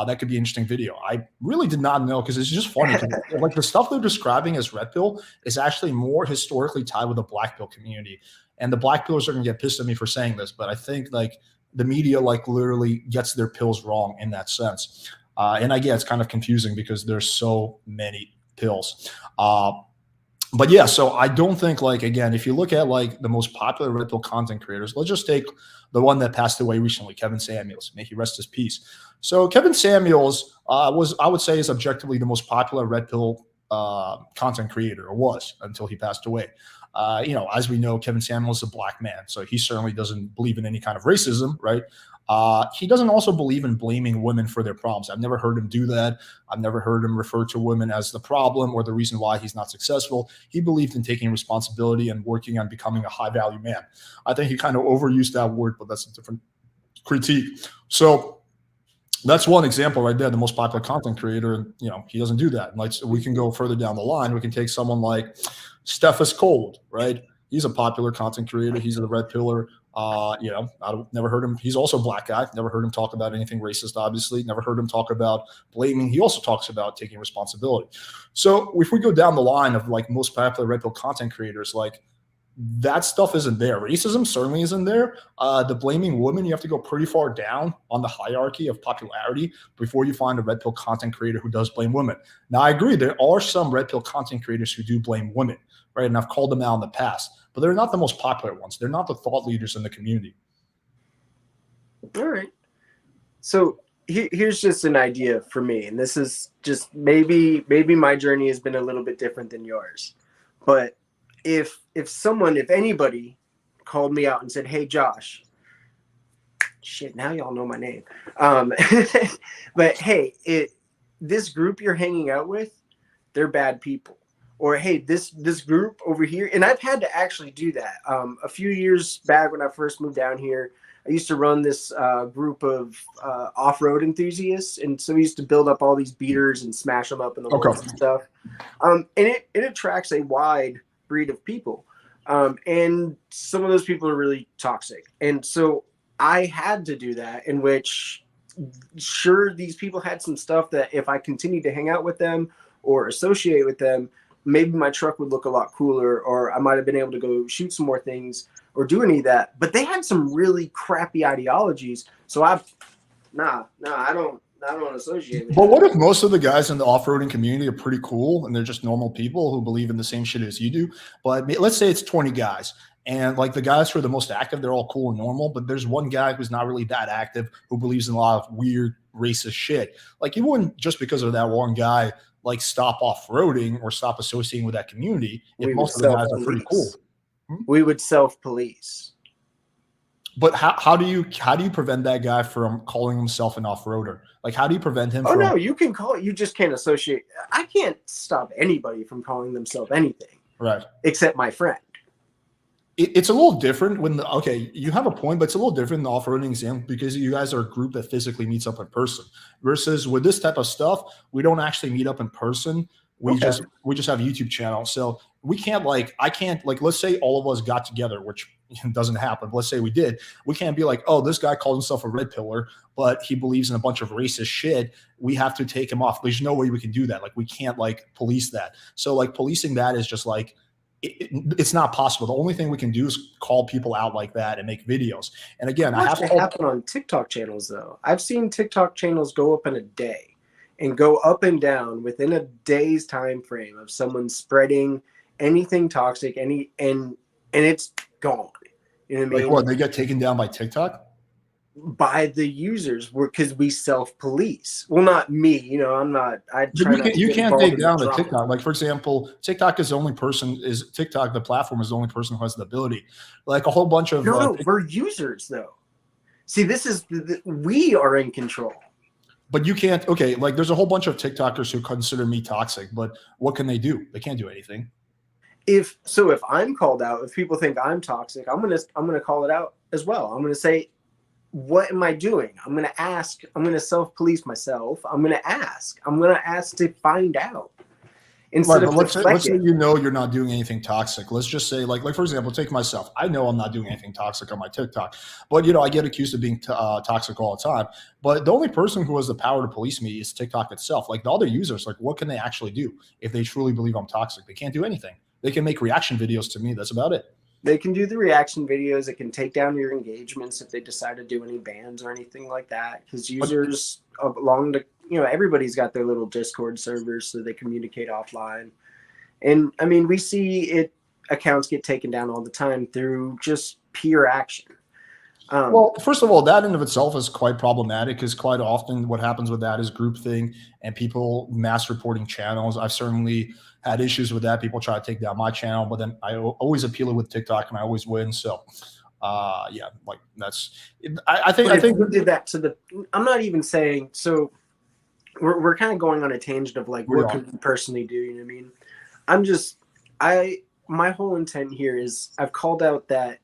That could be an interesting video. I really did not know, because it's just funny. Like, the stuff they're describing as red pill is actually more historically tied with the black pill community. And the black pillers are going to get pissed at me for saying this, but I think like the media like literally gets their pills wrong in that sense. And I get it's kind of confusing because there's so many pills. But yeah, so I don't think, like, again, if you look at like the most popular red pill content creators, let's just take the one that passed away recently, Kevin Samuels, may he rest his peace. So Kevin Samuels was, I would say, is objectively the most popular red pill content creator, or was, until he passed away. As we know, Kevin Samuels is a black man, so he certainly doesn't believe in any kind of racism, right? He doesn't also believe in blaming women for their problems. I've never heard him do that. I've never heard him refer to women as the problem or the reason why he's not successful. He believed in taking responsibility and working on becoming a high-value man. I think he kind of overused that word, but that's a different critique. So that's one example right there, the most popular content creator, and he doesn't do that. Like, so we can go further down the line. We can take someone like Steffes Cold, right? He's a popular content creator. He's a red pillar. I've never heard him. He's also a black guy. Never heard him talk about anything racist, obviously. Never heard him talk about blaming. He also talks about taking responsibility. So if we go down the line of like most popular red pill content creators, like that stuff isn't there. Racism certainly isn't there. The blaming women, you have to go pretty far down on the hierarchy of popularity before you find a red pill content creator who does blame women. Now, I agree, there are some red pill content creators who do blame women, right? And I've called them out in the past, but they're not the most popular ones. They're not the thought leaders in the community. All right. So here's just an idea for me, and this is just maybe my journey has been a little bit different than yours, but if anybody called me out and said, hey, Josh, shit, now y'all know my name. But hey, this group you're hanging out with, they're bad people. Or, hey, this group over here, and I've had to actually do that. A few years back when I first moved down here, I used to run this group of off-road enthusiasts, and so we used to build up all these beaters and smash them up in the woods and stuff. And it attracts a wide breed of people, and some of those people are really toxic. And so I had to do that, in which, sure, these people had some stuff that if I continued to hang out with them or associate with them, maybe my truck would look a lot cooler, or I might have been able to go shoot some more things or do any of that. But they had some really crappy ideologies. So I don't associate with But what if most of the guys in the off-roading community are pretty cool and they're just normal people who believe in the same shit as you do? But let's say it's 20 guys, and like the guys who are the most active, they're all cool and normal, but there's one guy who's not really that active who believes in a lot of weird racist shit. Like, you wouldn't, just because of that one guy, like stop off-roading or stop associating with that community if We would most of the guys are pretty cool. self-police. We would self-police. But how do you prevent that guy from calling himself an off-roader? Like, how do you prevent him Oh, from? no, you can call it. You just can't associate. I can't stop anybody from calling themselves anything. Right. Except my friend. It's a little different when okay, you have a point, but it's a little different in the off-roading example because you guys are a group that physically meets up in person. Versus with this type of stuff, we don't actually meet up in person. We just have a YouTube channel. So we can't I can't let's say all of us got together, which doesn't happen. But let's say we did. We can't be like, oh, this guy calls himself a red pillar, but he believes in a bunch of racist shit. We have to take him off. There's no way we can do that. Like, we can't police that. So policing that is just it's not possible. The only thing we can do is call people out like that and make videos. And again, I have to happen on TikTok channels though. I've seen TikTok channels go up in a day and go up and down within a day's time frame of someone spreading anything toxic, and it's gone. You know what I mean? Like what? They get taken down by TikTok? By the users, because we self-police. Well, not me. You know, I'm not. I try not to you get can't involved take in down the a drama. TikTok. Like, for example, TikTok is the only person. Is TikTok the platform is the only person who has the ability. Like a whole bunch of No, we're users though. See, this is we are in control. But you can't. Okay, there's a whole bunch of TikTokers who consider me toxic, but what can they do? They can't do anything. If I'm called out, if people think I'm toxic, I'm gonna call it out as well. I'm gonna say, what am I doing? I'm gonna ask. I'm gonna self-police myself. I'm gonna ask to find out. Instead of let's say you're not doing anything toxic. Let's just say like for example, take myself. I know I'm not doing anything toxic on my TikTok, but I get accused of being toxic all the time. But the only person who has the power to police me is TikTok itself. Like, the other users, what can they actually do if they truly believe I'm toxic? They can't do anything. They can make reaction videos to me. That's about it. They can do the reaction videos. It can take down your engagements if they decide to do any bans or anything like that. Because users everybody's got their little Discord servers, so they communicate offline. And I mean, we see accounts get taken down all the time through just peer action. Well, first of all, that in of itself is quite problematic, because quite often what happens with that is groupthink and people mass reporting channels. I've certainly had issues with that. People try to take down my channel, but then I always appeal it with TikTok and I always win. So that's I think we did that to I'm not even saying, so we're kind of going on a tangent of what can we personally do, you know what I mean? My whole intent here is I've called out that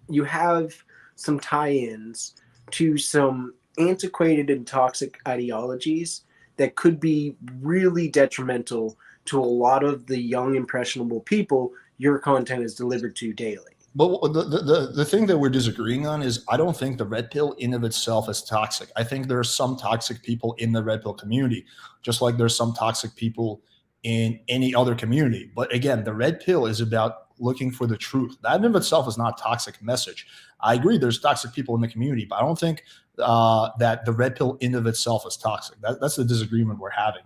you have some tie-ins to some antiquated and toxic ideologies that could be really detrimental to a lot of the young, impressionable people your content is delivered to daily. But the thing that we're disagreeing on is I don't think the red pill in of itself is toxic. I think there are some toxic people in the red pill community, just like there's some toxic people in any other community. But again, the red pill is about looking for the truth. That in of itself is not a toxic message. I agree there's toxic people in the community, but I don't think that the red pill in of itself is toxic. That's the disagreement we're having.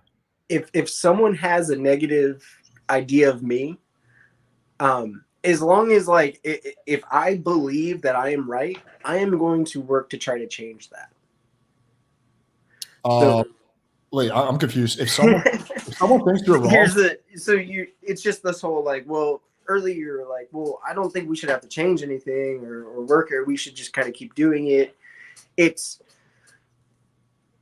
If someone has a negative idea of me, as long as if I believe that I am right, I am going to work to try to change that. Wait, I'm confused. If someone thinks you're wrong, it's just this whole earlier you're I don't think we should have to change anything or work, or we should just kind of keep doing it. It's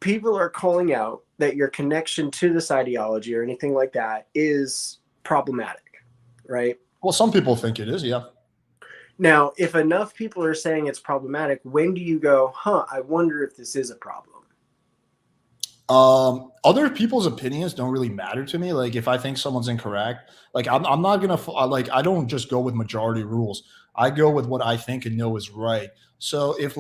people are calling out that your connection to this ideology or anything like that is problematic, right? Well, some people think it is, yeah. Now, if enough people are saying it's problematic, when do you go, I wonder if this is a problem? Other people's opinions don't really matter to me. Like, if I think someone's incorrect, I'm not gonna I don't just go with majority rules. I go with what I think and know is right. So if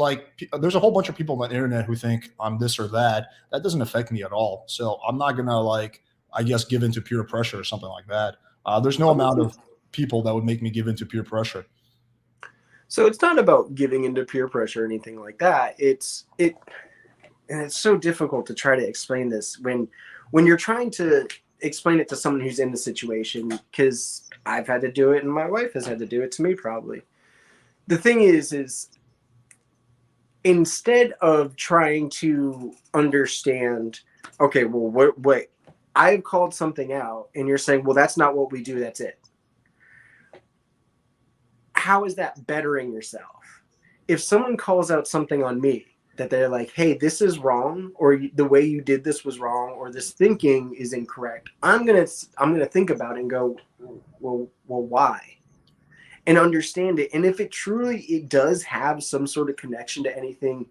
there's a whole bunch of people on the internet who think I'm this or that doesn't affect me at all. So I'm not gonna I guess give into peer pressure or something like that. There's no amount of people that would make me give into peer pressure. So it's not about giving into peer pressure or anything like that. And it's so difficult to try to explain this when you're trying to explain it to someone who's in the situation, because I've had to do it and my wife has had to do it to me probably. The thing is instead of trying to understand, okay, well, what I've called something out and you're saying, well, that's not what we do. That's it. How is that bettering yourself? If someone calls out something on me that they're like, hey, this is wrong, or the way you did this was wrong, or this thinking is incorrect, I'm gonna think about it and go, well, why? And understand it. And if it does have some sort of connection to anything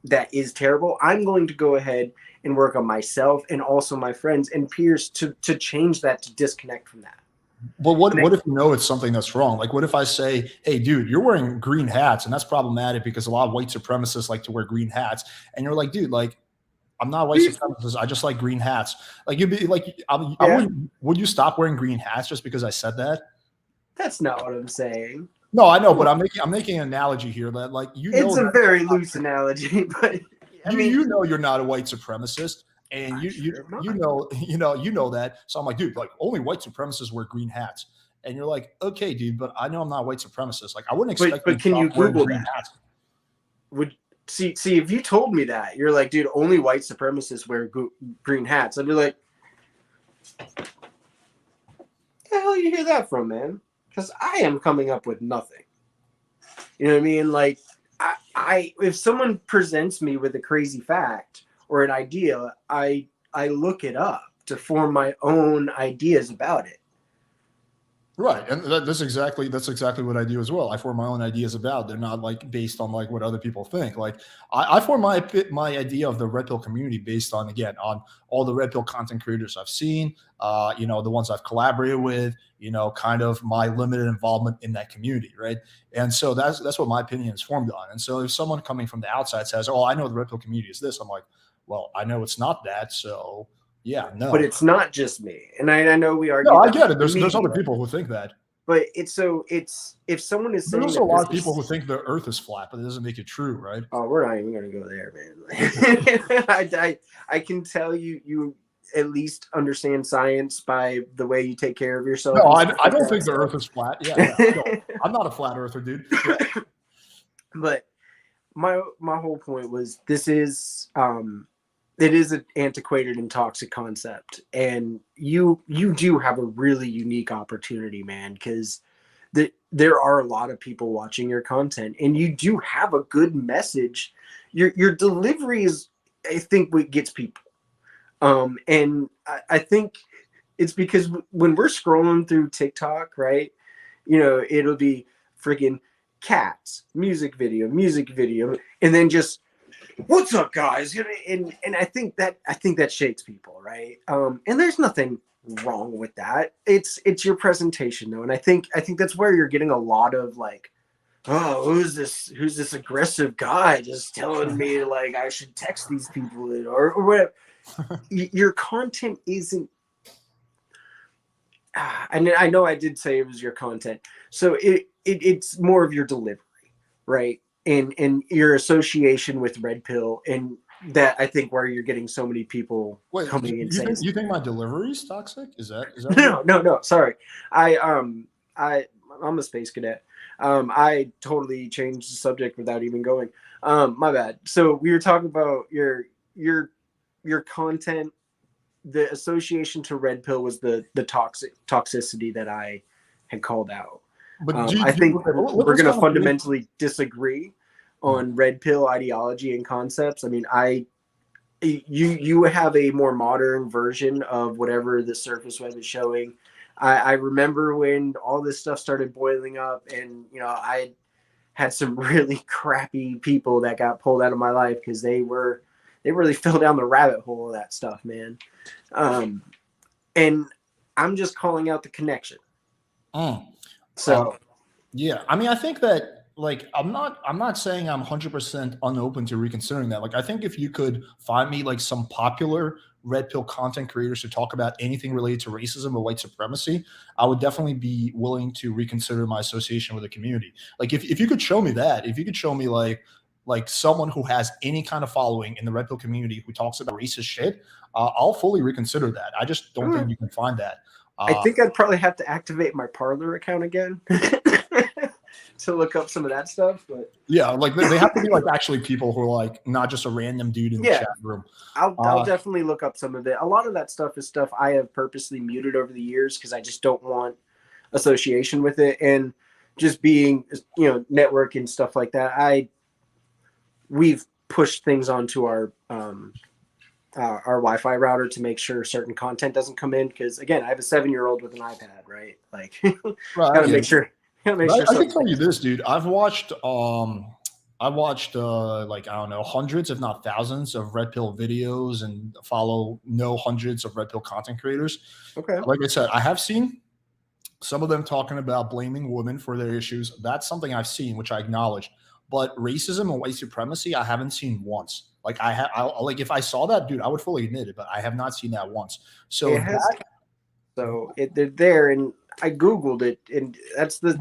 that is terrible, I'm going to go ahead and work on myself and also my friends and peers to change that, to disconnect from that. But what if you know it's something that's wrong? Like, what if I say, hey, dude, you're wearing green hats, and that's problematic because a lot of white supremacists like to wear green hats. And you're like, dude, like, I'm not a white supremacist. I just like green hats. Like, you'd be like, would you stop wearing green hats just because I said that? That's not what I'm saying. No, I know, but I'm making an analogy here that, like, it's a very loose analogy, but you know you're not a white supremacist. And you know that. So I'm like, dude, like, only white supremacists wear green hats. And you're like, okay, dude, but I know I'm not a white supremacist. Like, I wouldn't expect. But can you Google that? Hats. Would see if you told me that, you're like, dude, only white supremacists wear green hats. I'd be like, where the hell you hear that from, man? Because I am coming up with nothing. You know what I mean? Like, I if someone presents me with a crazy fact or an idea, I look it up to form my own ideas about it. Right, and that's exactly what I do as well. I form my own ideas about. They're not like based on like what other people think. Like I form my idea of the Redpill community based on, again, on all the Redpill content creators I've seen, the ones I've collaborated with, kind of my limited involvement in that community, right? And so that's what my opinion is formed on. And so if someone coming from the outside says, "Oh, I know the Redpill community is this," I'm like, well, I know it's not that, so yeah, no. But it's not just me, and I know we argue. No, I get it. There's other people who think that. But it's if someone is saying, there's a lot of people who think the Earth is flat, but it doesn't make it true, right? Oh, we're not even going to go there, man. I can tell you at least understand science by the way you take care of yourself. No, I don't think the Earth is flat. Yeah, no, I'm not a flat earther, dude. But my whole point was, this is it is an antiquated and toxic concept, and you do have a really unique opportunity, man, because there are a lot of people watching your content, and you do have a good message. Your delivery is, I think, what gets people. And I think it's because when we're scrolling through TikTok, right, it'll be freaking cats, music video, and then just, what's up, guys? And I think that shakes people, right? And there's nothing wrong with that. It's your presentation, though, and I think that's where you're getting a lot of like, oh, who's this aggressive guy just telling me like I should text these people or whatever. Your content isn't. And I know I did say it was your content, so it's more of your delivery, right? And your association with Redpill, and that, I think, where you're getting so many people coming in saying, you think my delivery is toxic? Is that no, sorry. I'm a space cadet. I totally changed the subject without even going. My bad. So we were talking about your content. The association to Redpill was the toxicity that I had called out. But I think we're going to fundamentally disagree on Redpill ideology and concepts. I mean, you have a more modern version of whatever the surface web is showing. I remember when all this stuff started boiling up, and I had some really crappy people that got pulled out of my life because they really fell down the rabbit hole of that stuff, man. And I'm just calling out the connection. So, yeah, I mean, I think that, like, I'm not saying I'm 100% unopen to reconsidering that. Like, I think if you could find me like some popular Redpill content creators to talk about anything related to racism or white supremacy, I would definitely be willing to reconsider my association with the community. Like, if you could show me that, if you could show me like someone who has any kind of following in the Redpill community who talks about racist shit, I'll fully reconsider that. I just don't think you can find that. I think I'd probably have to activate my Parler account again. to look up some of that stuff. But yeah, like they have to be like actually people who are like not just a random dude in the Yeah. chat room. I'll definitely look up some of it. A lot of that stuff is stuff I have purposely muted over the years because I just don't want association with it, and just being, network and stuff like that. We've pushed things onto our Wi-Fi router to make sure certain content doesn't come in, because again, I have a 7-year-old with an iPad, right? Like, Right, gotta make sure. Gotta make sure. I can tell you this, dude. I've watched like, I don't know, hundreds, if not thousands, of Red Pill videos and follow hundreds of Red Pill content creators. Okay. Like I said, I have seen some of them talking about blaming women for their issues. That's something I've seen, which I acknowledge. But racism and white supremacy, I haven't seen once. Like like if I saw that, dude, I would fully admit it, but I have not seen that once. So they're there, and I Googled it, and that's the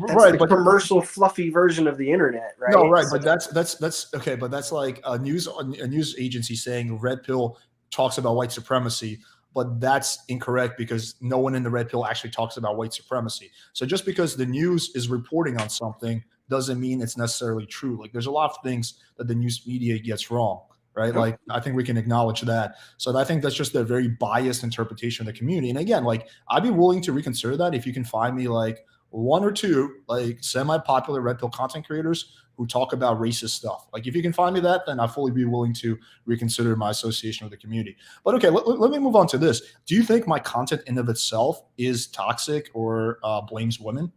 commercial fluffy version of the internet, right? No, right, but that's okay, but that's like a news agency saying Red Pill talks about white supremacy, but that's incorrect because no one in the Red Pill actually talks about white supremacy. So just because the news is reporting on something doesn't mean it's necessarily true. Like there's a lot of things that the news media gets wrong, right? Yep. Like I think we can acknowledge that. So I think that's just a very biased interpretation of the community. And again, like I'd be willing to reconsider that if you can find me like one or two like semi-popular Red Pill content creators who talk about racist stuff. Like if you can find me that, then I'll fully be willing to reconsider my association with the community. But okay, let me move on to this. Do you think my content in of itself is toxic or blames women?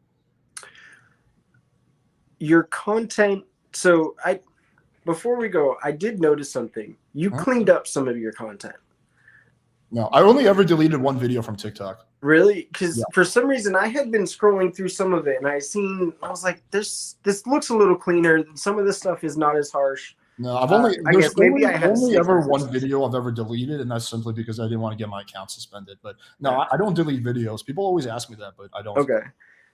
Your content. So before we go, I did notice something. You cleaned up some of your content. No, I only ever deleted one video from TikTok. Really? Because for some reason I had been scrolling through some of it, and I was like, this looks a little cleaner. Some of this stuff is not as harsh. No, I've only ever one video I've ever deleted, and that's simply because I didn't want to get my account suspended. But no, I don't delete videos. People always ask me that, but I don't. Okay.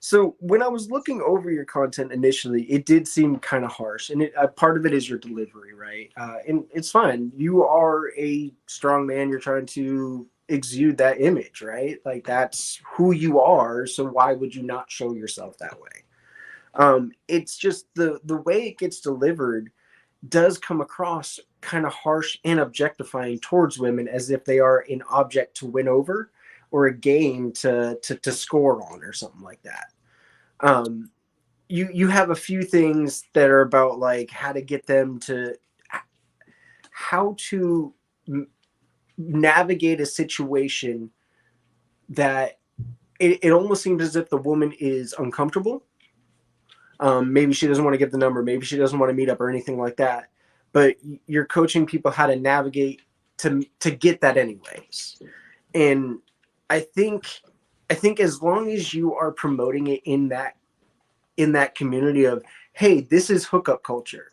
So when I was looking over your content initially, it did seem kind of harsh, and part of it is your delivery, right? And it's fine. You are a strong man. You're trying to exude that image, right? Like that's who you are. So why would you not show yourself that way? It's just the way it gets delivered does come across kind of harsh and objectifying towards women, as if they are an object to win over or a game to score on or something like that. You have a few things that are about like how to get them to how to navigate a situation that it almost seems as if the woman is uncomfortable. Maybe she doesn't want to give the number. Maybe she doesn't want to meet up or anything like that. But you're coaching people how to navigate to get that anyways. And I think as long as you are promoting it in that community of, hey, this is hookup culture.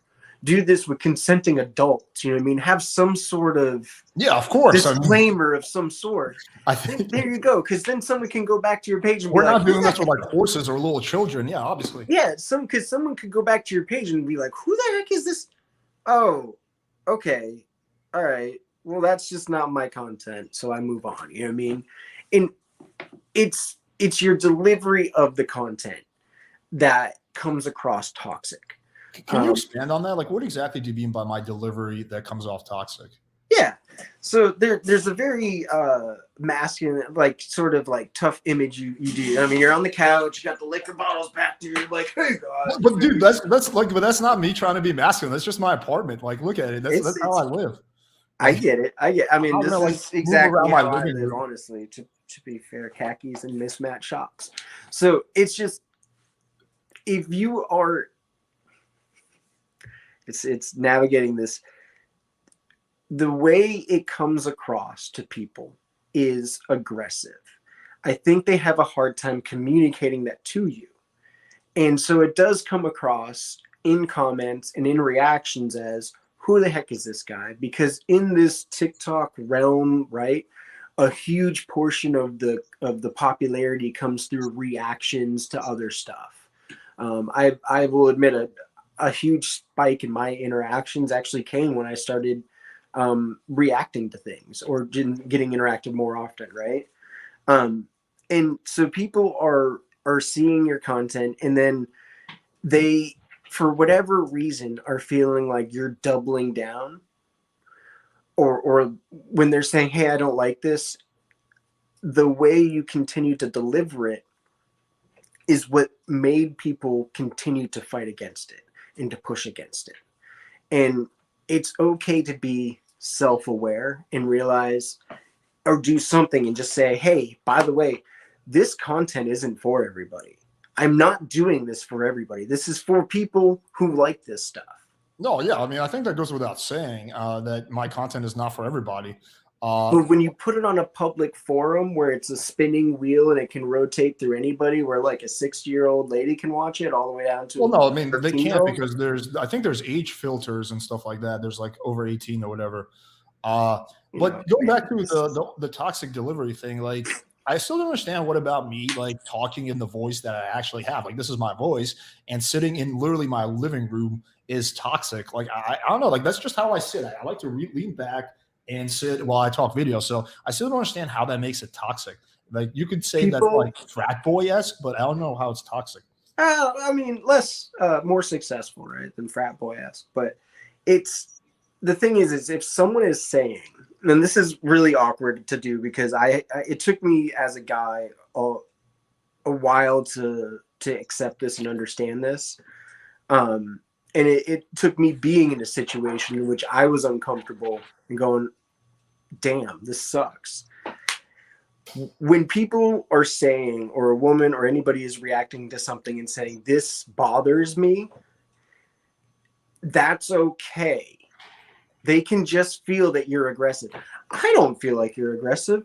Do this with consenting adults. You know what I mean? Have some sort of of course disclaimer of some sort. I think there you go, because then someone can go back to your page and we're not doing this with like horses or little children. Yeah, obviously. Yeah, because someone could go back to your page and be like, who the heck is this? Oh, okay, all right. Well, that's just not my content, so I move on. You know what I mean? And it's your delivery of the content that comes across toxic. Can you expand on that? Like, what exactly do you mean by my delivery that comes off toxic? Yeah. So there's a very masculine, like sort of like tough image you do. I mean, you're on the couch, you got the liquor bottles back to you, like, hey guys. But dude, that's not me trying to be masculine. That's just my apartment. Like, look at it. That's how I live. I get it. I mean, this is exactly how I live, room. honestly, to be fair, khakis and mismatched socks. So it's just, if you are, it's navigating this, the way it comes across to people is aggressive. I think they have a hard time communicating that to you. And so it does come across in comments and in reactions as, who the heck is this guy? Because in this TikTok realm, right, a huge portion of the popularity comes through reactions to other stuff. I will admit a huge spike in my interactions actually came when I started reacting to things or getting interacted more often, right? And so people are seeing your content, and then they, for whatever reason, are feeling like you're doubling down, or when they're saying, hey, I don't like this, the way you continue to deliver it is what made people continue to fight against it and to push against it. And it's okay to be self-aware and realize, or do something and just say, hey, by the way, this content isn't for everybody. I'm not doing this for everybody. This is for people who like this stuff. No, yeah, I mean, I think that goes without saying that my content is not for everybody. But when you put it on a public forum where it's a spinning wheel and it can rotate through anybody, where like a 60-year-old lady can watch it all the way down to, well, no, I mean, they can't because I think there's age filters and stuff like that. There's like over 18 or whatever. But going back to the toxic delivery thing, like, I still don't understand what about me, like, talking in the voice that I actually have. Like, this is my voice, and sitting in literally my living room is toxic. Like, I don't know. Like, that's just how I sit. I like to lean back and sit while I talk video. So I still don't understand how that makes it toxic. Like, you could say that's like frat boy-esque, but I don't know how it's toxic. I mean, more successful, right, than frat boy-esque. But the thing is if someone is saying, and this is really awkward to do because it took me as a guy a while to accept this and understand this. And it took me being in a situation in which I was uncomfortable and going, damn, this sucks. When people are saying, or a woman or anybody is reacting to something and saying, this bothers me, that's okay. They can just feel that you're aggressive. I don't feel like you're aggressive.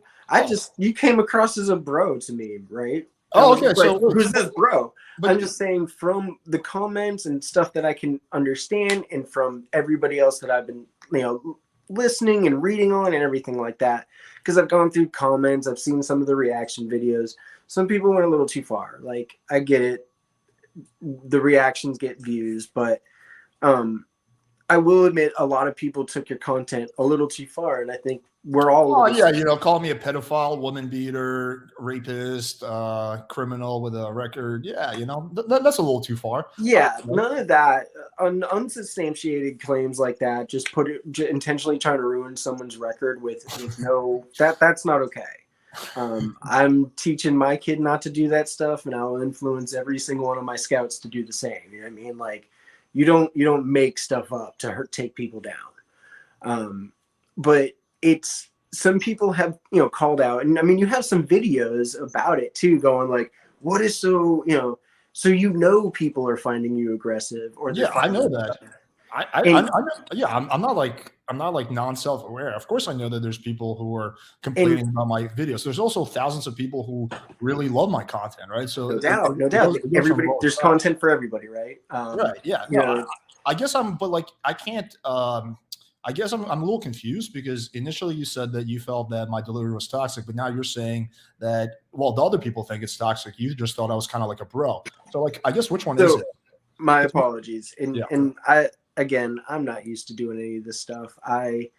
You came across as a bro to me, right? Oh, okay. So who's this bro? But I'm just saying, from the comments and stuff that I can understand, and from everybody else that I've been, listening and reading on and everything like that, because I've gone through comments, I've seen some of the reaction videos. Some people went a little too far. Like, I get it. The reactions get views, but I will admit a lot of people took your content a little too far, and I think we're all. Oh yeah, call me a pedophile, woman beater, rapist, criminal with a record. Yeah, that's a little too far. Yeah, none of that. Unsubstantiated claims like that, just intentionally trying to ruin someone's record with no. That's not okay. I'm teaching my kid not to do that stuff, and I'll influence every single one of my scouts to do the same. You know what I mean? Like, you don't make stuff up to take people down. But it's, some people have called out, and I mean, you have some videos about it too, going like, what is so people are finding you aggressive, or I know that. I'm not like non-self-aware. Of course, I know that there's people who are complaining about my videos. There's also thousands of people who really love my content, right? So no doubt. Everybody, there's content for everybody, right? Right. Yeah. No, I guess I can't. I guess I'm a little confused, because initially you said that you felt that my delivery was toxic, but now you're saying that, well, the other people think it's toxic. You just thought I was kind of like a bro. So, like, I guess which one is it? My apologies. And I'm not used to doing any of this stuff. I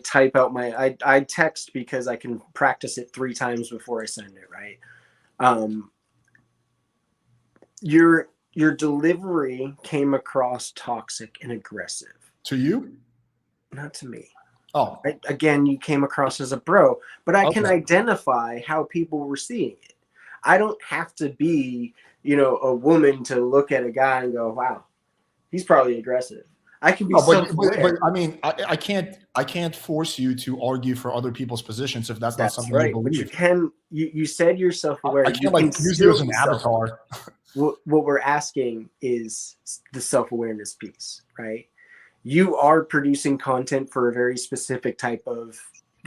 type out I text because I can practice it 3 times before I send it, right? Your delivery came across toxic and aggressive. To you? Not to me. Oh. Again, you came across as a bro, but I can identify how people were seeing it. I don't have to be, a woman to look at a guy and go, wow, he's probably aggressive. I can be but I mean, I can't force you to argue for other people's positions if that's not something you believe. But you can. You said you're self-aware. I can't use you as an avatar. What we're asking is the self-awareness piece, right? You are producing content for a very specific type of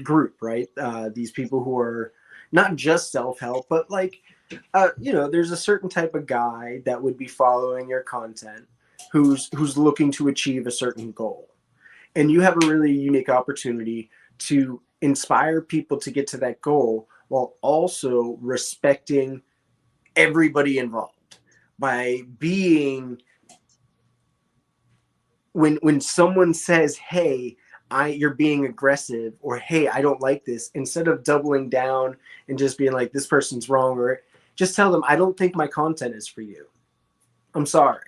group, right? These people who are not just self-help, but like, there's a certain type of guy that would be following your content who's looking to achieve a certain goal. And you have a really unique opportunity to inspire people to get to that goal while also respecting everybody involved by being, when someone says, hey, you're being aggressive, or hey, I don't like this, instead of doubling down and just being like, this person's wrong, or just tell them, I don't think my content is for you. I'm sorry.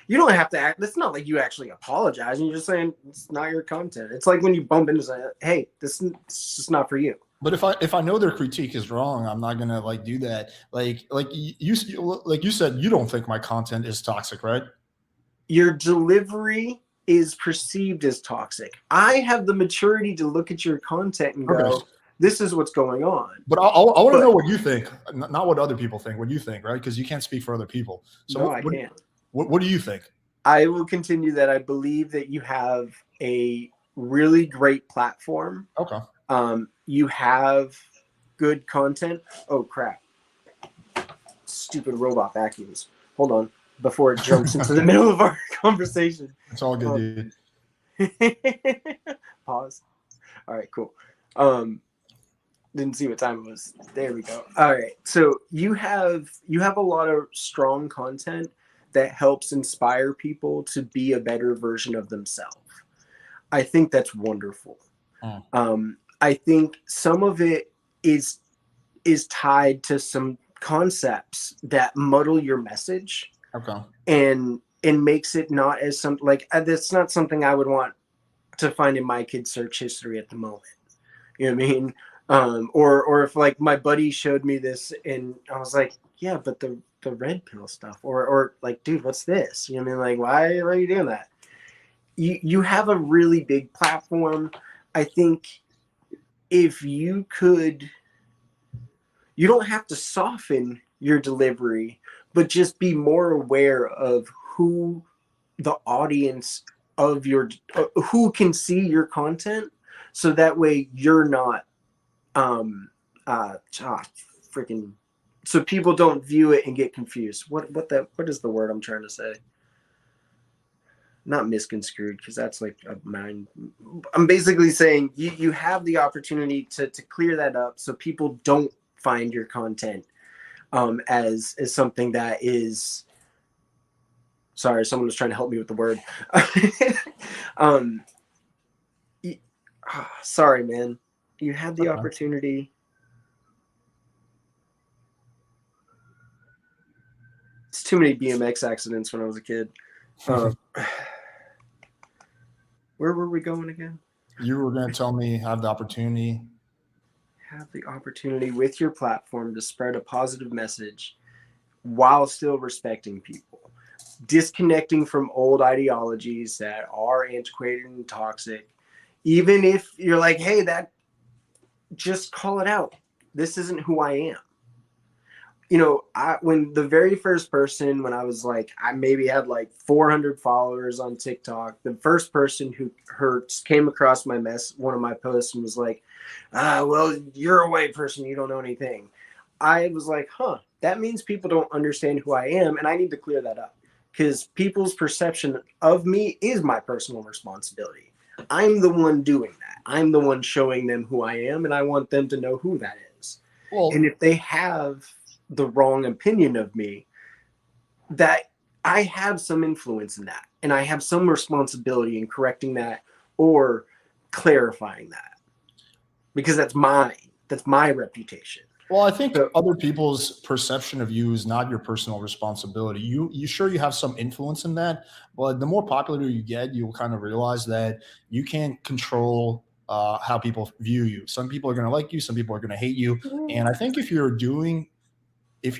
You don't have to act. It's not like you actually apologize. You're just saying it's not your content. It's like when you bump into say, hey, this is just not for you. But if I know their critique is wrong, I'm not gonna like do that. Like you said, you don't think my content is toxic, right? Your delivery is perceived as toxic. I have the maturity to look at your content and go, Okay. this is what's going on. But I want to know what you think, not what other people think. What you think, right? Because you can't speak for other people. So No, I can't. What do you think? I will continue that. I believe that you have a really great platform. Okay. You have good content. Oh crap! Stupid robot vacuums. Hold on, before it jumps into the middle of our conversation. It's all good, dude. Pause. All right, cool. Didn't see what time it was. There we go. All right. So you have a lot of strong content that helps inspire people to be a better version of themselves. I think that's wonderful. I think some of it is tied to some concepts that muddle your message. Okay. And makes it not as something like that's not something I would want to find in my kid's search history at the moment. You know what I mean? Or if like my buddy showed me this and I was like, yeah, but the red pill stuff, or like, dude, what's this? You know what I mean? Like, why are you doing that? You have a really big platform. I think if you could, you don't have to soften your delivery, but just be more aware of who the audience of your, who can see your content. So that way you're not, freaking, so people don't view it and get confused. What is the word I'm trying to say? Not misconstrued, because that's like a mind. I'm basically saying you have the opportunity to clear that up so people don't find your content as something that is. Sorry, someone was trying to help me with the word. Sorry, man. You had the opportunity. It's too many BMX accidents when I was a kid. Where were we going again? You were going to tell me have the opportunity with your platform to spread a positive message while still respecting people, disconnecting from old ideologies that are antiquated and toxic. Even if you're like, hey, just call it out. This isn't who I am. You know, when the very first person, when I was like, I maybe had like 400 followers on TikTok, the first person who came across one of my posts and was like, well, you're a white person, you don't know anything. I was like, that means people don't understand who I am, and I need to clear that up because people's perception of me is my personal responsibility. I'm the one doing that. I'm the one showing them who I am, and I want them to know who that is. Well, and if they have the wrong opinion of me, that I have some influence in that, and I have some responsibility in correcting that or clarifying that, because that's my reputation. Well, I think other people's perception of you is not your personal responsibility. You sure you have some influence in that, but the more popular you get, you'll kind of realize that you can't control how people view you. Some people are going to like you, some people are going to hate you, and I think if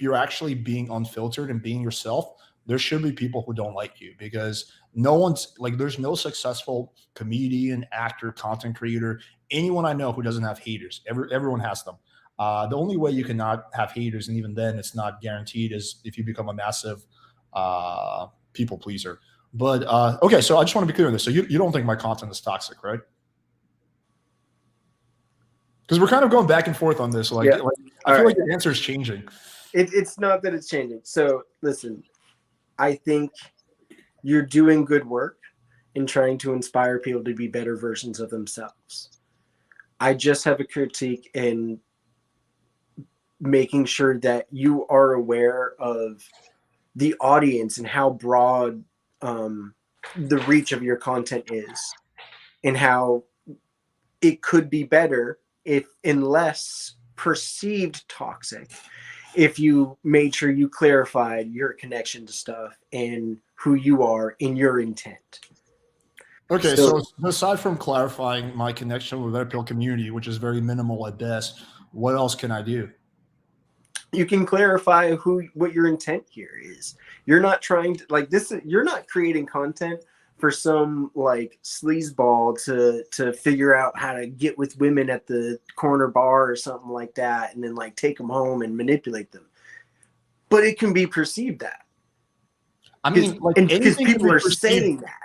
you're actually being unfiltered and being yourself, there should be people who don't like you, because there's no successful comedian, actor, content creator, anyone I know who doesn't have haters. Everyone has them. The only way you cannot have haters, and even then it's not guaranteed, is if you become a massive people pleaser. But okay, so I just want to be clear on this. So you don't think my content is toxic, right? Because we're kind of going back and forth on this. I feel like the answer is changing. It's not that it's changing. So listen, I think you're doing good work in trying to inspire people to be better versions of themselves. I just have a critique in making sure that you are aware of the audience and how broad the reach of your content is, and how it could be better if, in less perceived toxic, if you made sure you clarified your connection to stuff and who you are in your intent. Okay, so aside from clarifying my connection with the Redpill community, which is very minimal at best, what else can I do? You can clarify what your intent here is. You're not trying to like this. You're not creating content for some like sleazeball to figure out how to get with women at the corner bar or something like that, and then like take them home and manipulate them. But it can be perceived that. I mean, like, because people are saying that.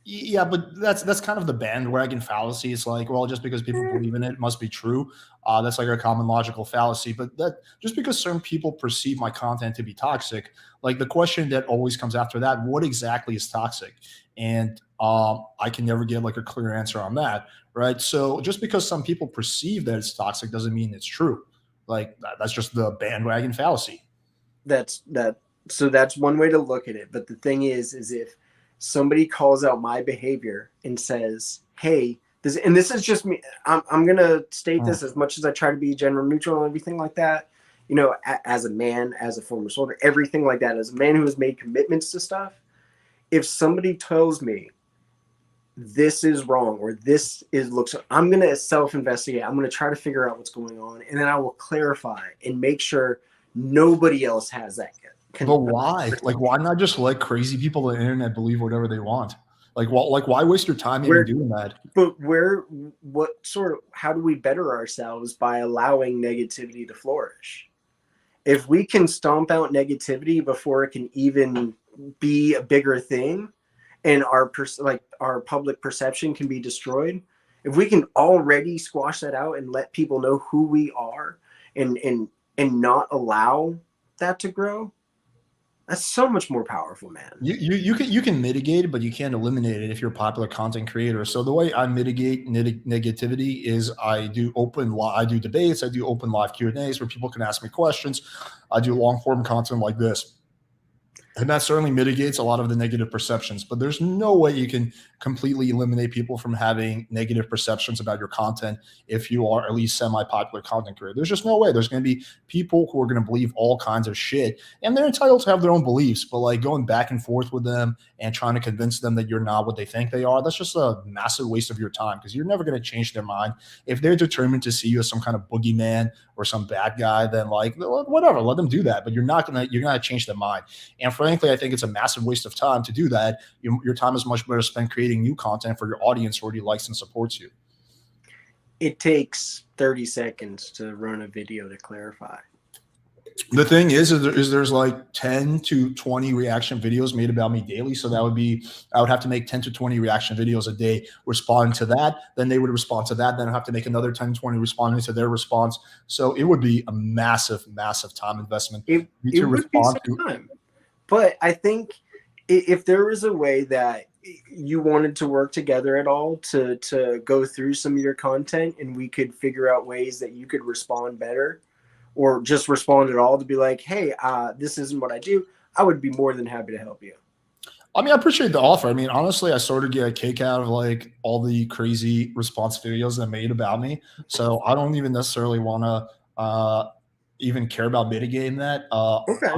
Yeah, but that's kind of the bandwagon fallacy. It's like, well, just because people believe in it must be true. That's like a common logical fallacy. But that just because certain people perceive my content to be toxic, like the question that always comes after that, what exactly is toxic? And I can never get like a clear answer on that, right? So just because some people perceive that it's toxic doesn't mean it's true. Like that's just the bandwagon fallacy. So that's one way to look at it. But the thing is if somebody calls out my behavior and says, hey, this is just me. I'm going to state this as much as I try to be gender neutral and everything like that. You know, as a man, as a former soldier, everything like that, as a man who has made commitments to stuff. If somebody tells me this is wrong or I'm going to self-investigate. I'm going to try to figure out what's going on. And then I will clarify and make sure nobody else has that yet. But why? Like, why not just let crazy people on the internet believe whatever they want? Like, why waste your time even doing that? But how do we better ourselves by allowing negativity to flourish? If we can stomp out negativity before it can even be a bigger thing, and our public perception can be destroyed, if we can already squash that out and let people know who we are, and not allow that to grow. That's so much more powerful, man. You can mitigate it, but you can't eliminate it if you're a popular content creator. So the way I mitigate negativity is I do debates, I do open live Q&As where people can ask me questions. I do long form content like this. And that certainly mitigates a lot of the negative perceptions, but there's no way you can completely eliminate people from having negative perceptions about your content if you are at least semi-popular content creator. There's just no way. There's going to be people who are going to believe all kinds of shit, and they're entitled to have their own beliefs, but like going back and forth with them and trying to convince them that you're not what they think they are, that's just a massive waste of your time because you're never going to change their mind. If they're determined to see you as some kind of boogeyman or some bad guy, then like whatever, let them do that, but you're not going to change their mind. And frankly, I think it's a massive waste of time to do that. Your time is much better spent creating new content for your audience who already likes and supports you. It takes 30 seconds to run a video to clarify. The thing is there's like 10 to 20 reaction videos made about me daily. So that would be, I would have to make 10 to 20 reaction videos a day responding to that. Then they would respond to that. Then I have to make another 10, 20 responding to their response. So it would be a massive, massive time investment. It would be some time. But I think if there was a way that you wanted to work together at all to go through some of your content and we could figure out ways that you could respond better or just respond at all to be like, hey, this isn't what I do, I would be more than happy to help you. I mean, I appreciate the offer. I mean, honestly, I sort of get a kick out of like all the crazy response videos that made about me. So I don't even necessarily want to even care about mitigating that. Okay.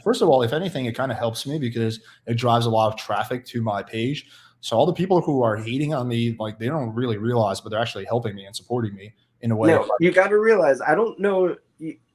First of all, if anything, it kind of helps me because it drives a lot of traffic to my page. So all the people who are hating on me, like they don't really realize, but they're actually helping me and supporting me in a way. No, you got to realize, I don't know,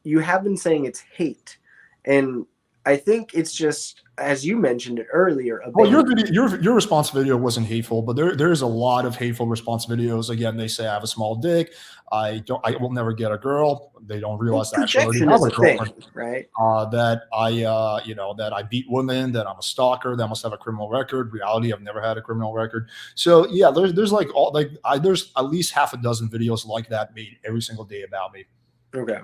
you have been saying it's hate. And I think it's just, as you mentioned it earlier. Well, your response video wasn't hateful, but there's a lot of hateful response videos. Again, they say I have a small dick. I will never get a girl. They don't realize that I already have a girlfriend, right? That I beat women, that I'm a stalker, that I must have a criminal record. Reality, I've never had a criminal record. So yeah, there's like there's at least half a dozen videos like that made every single day about me. Okay.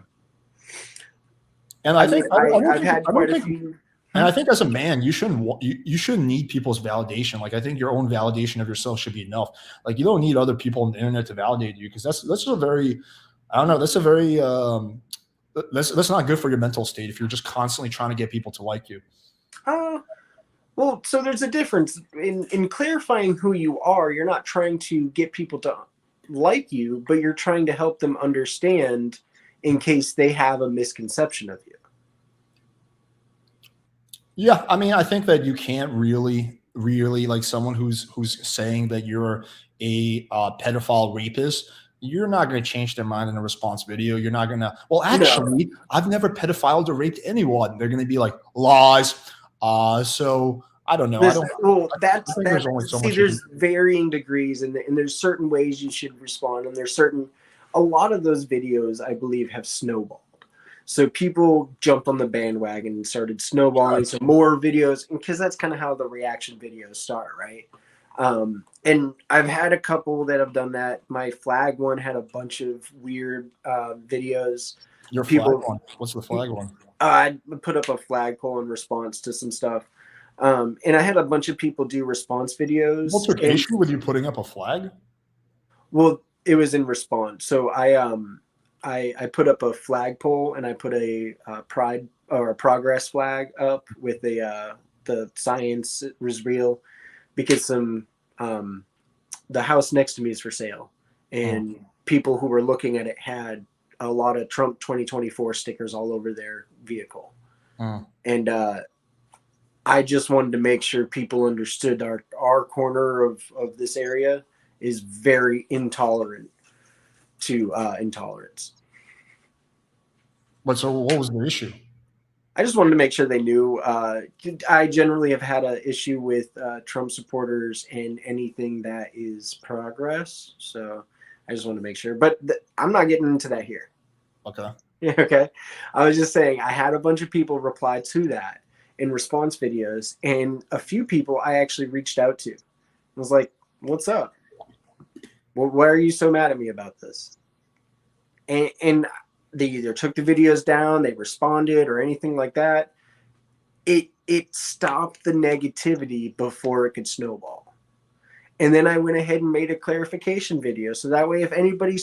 And I think I've had quite a few. And I think as a man, you shouldn't need people's validation. Like I think your own validation of yourself should be enough. Like you don't need other people on the internet to validate you because that's a very, I don't know, that's a very that's not good for your mental state if you're just constantly trying to get people to like you. Well, so there's a difference in clarifying who you are. You're not trying to get people to like you, but you're trying to help them understand in case they have a misconception of you. Yeah, I mean, I think that you can't really like someone who's saying that you're a pedophile rapist. You're not going to change their mind in a response video. You're not going to. Well, No, actually, I've never pedophiled or raped anyone. They're going to be like lies. So I don't know. I listen. don't. Well, I that's think that. there's only so See, much you can. there's varying degrees, and there's certain ways you should respond, and there's certain. A lot of those videos, I believe, have snowballed. So people jumped on the bandwagon and started snowballing some more videos, because that's kind of how the reaction videos start, right? And I've had a couple that have done that. My flag one had a bunch of weird videos. Your flag People, one. What's the flag one? I put up a flagpole in response to some stuff, and I had a bunch of people do response People videos. took And issue with you putting up a flag. well, it was in response. So I put up a flagpole, and I put a pride or a progress flag up with the science was real, because the house next to me is for sale, and people who were looking at it had a lot of Trump 2024 stickers all over their vehicle. And I just wanted to make sure people understood our corner of this area is very intolerant to intolerance. But so, what was the issue? I just wanted to make sure they knew. I generally have had an issue with Trump supporters and anything that is progress. So I just want to make sure. But I'm not getting into that here. Okay. Okay. I was just saying I had a bunch of people reply to that in response videos, and a few people I actually reached out to. I was like, "What's up? Well, why are you so mad at me about this?" And they either took the videos down, they responded, or anything like that. It stopped the negativity before it could snowball. And then I went ahead and made a clarification video, so that way if anybody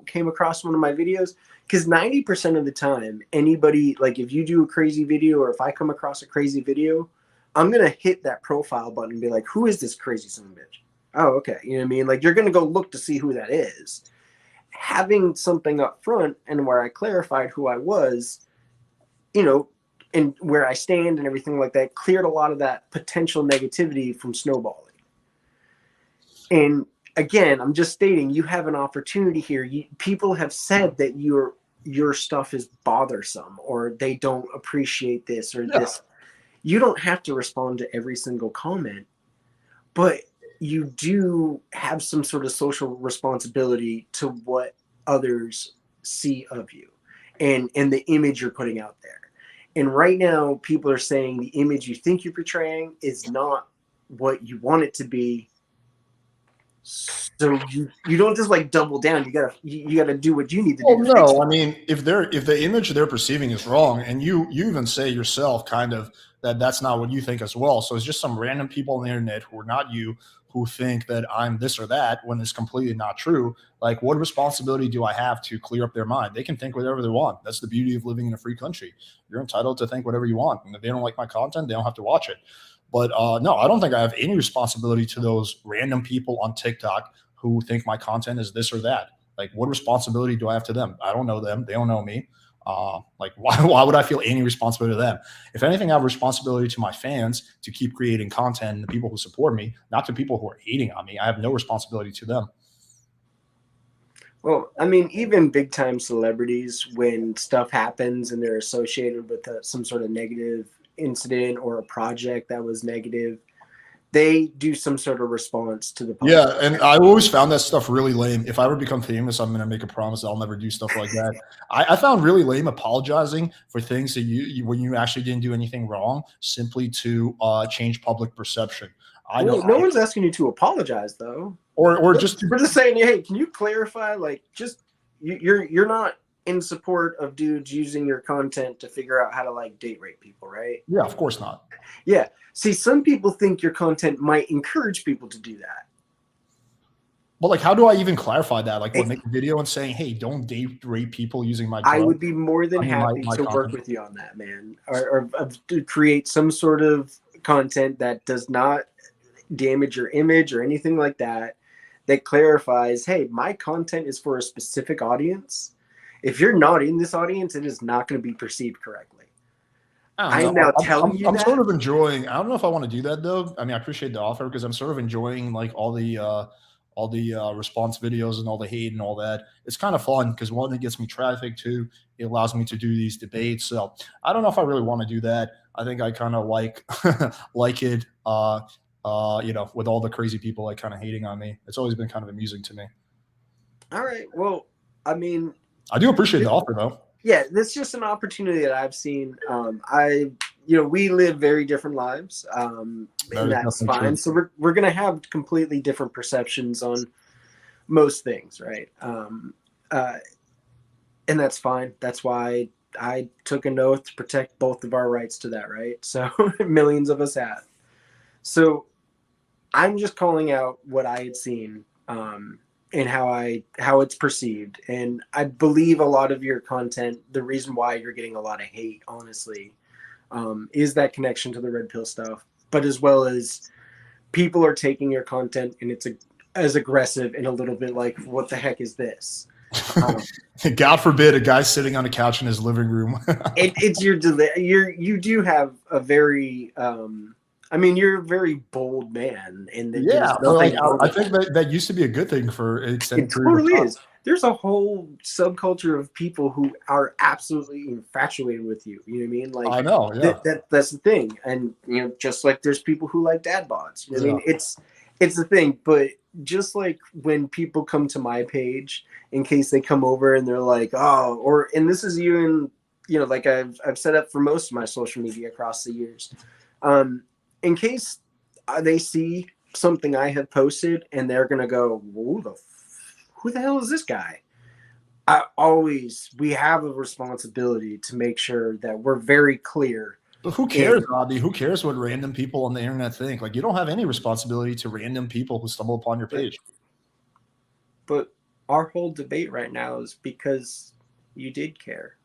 came across one of my videos, because 90% of the time, anybody, like if you do a crazy video or if I come across a crazy video, I'm gonna hit that profile button and be like, who is this crazy son of a bitch? Oh, okay. You know what I mean? Like you're gonna go look to see who that is. Having something up front and where I clarified who I was, and where I stand and everything like that, cleared a lot of that potential negativity from snowballing. And again, I'm just stating you have an opportunity here. People have said that your stuff is bothersome, or they don't appreciate this or this. You don't have to respond to every single comment, but you do have some sort of social responsibility to what others see of you and the image you're putting out there. And right now, people are saying the image you think you're portraying is not what you want it to be. So you don't just like double down. You gotta do what you need to do. Well, no, I mean, if the image they're perceiving is wrong, and you even say yourself kind of that that's not what you think as well. So it's just some random people on the internet who are not you who think that I'm this or that when it's completely not true. Like, what responsibility do I have to clear up their mind? They can think whatever they want. That's the beauty of living in a free country. You're entitled to think whatever you want, and if they don't like my content, they don't have to watch it. But no, I don't think I have any responsibility to those random people on TikTok who think my content is this or that. Like, what responsibility do I have to them? I don't know them. They don't know me. Like, why would I feel any responsibility to them? If anything, I have responsibility to my fans to keep creating content and the people who support me, not to people who are hating on me. I have no responsibility to them. Well, I mean, even big time celebrities, when stuff happens and they're associated with some sort of negative incident or a project that was negative, they do some sort of response to the public. Yeah, and I always found that stuff really lame. If I ever become famous, I'm going to make a promise that I'll never do stuff like that. I found really lame apologizing for things that you when you actually didn't do anything wrong, simply to change public perception. No one's asking you to apologize, though. Or we're just saying, hey, can you clarify? Like, just you're not in support of dudes using your content to figure out how to like date rape people, right? Yeah, of course not. Yeah. See, some people think your content might encourage people to do that. But like, how do I even clarify that? Like, what, make a video and saying, "Hey, don't date rape people using my." I would be more than happy to work with you on that, man, or to create some sort of content that does not damage your image or anything like that. That clarifies, hey, my content is for a specific audience. If you're not in this audience, it is not going to be perceived correctly. I I'm don't now know. telling you I'm that. sort of enjoying. I don't know if I want to do that though. I mean, I appreciate the offer because I'm sort of enjoying like all the response videos and all the hate and all that. It's kind of fun because one, it gets me traffic. Two, it allows me to do these debates. So I don't know if I really want to do that. I think I kind of like like it. You know, with all the crazy people like kind of hating on me. It's always been kind of amusing to me. All right. Well, I mean, I do appreciate the offer though. yeah, that's just an opportunity that I've seen. We live very different lives, and That is that's definitely fine. true. So we're gonna have completely different perceptions on most things, right? And that's fine. That's why I took an oath to protect both of our rights to that, right? So millions of us have. So I'm just calling out what I had seen, and how it's perceived. And I believe a lot of your content, the reason why you're getting a lot of hate, honestly, is that connection to the red pill stuff, but as well as people are taking your content and it's as aggressive and a little bit like, what the heck is this? God forbid a guy sitting on a couch in his living room. It's you do have a very I mean, you're a very bold man, and there's Yeah, but like nothing wrong I with think that. that used to be a good thing for an extended It period of totally time. is. There's a whole subculture of people who are absolutely infatuated with you. You know what I mean? Like I know, yeah. that's the thing. And just like there's people who like dad bods. You know what I mean? Yeah. It's the thing. But just like when people come to my page, in case they come over and they're like, oh, and this is even like I've set up for most of my social media across the years. In case they see something I have posted and they're gonna go, who the hell is this guy? We have a responsibility to make sure that we're very clear. But who cares, Robbie? Who cares what random people on the internet think? Like, you don't have any responsibility to random people who stumble upon your page. But our whole debate right now is because you did care.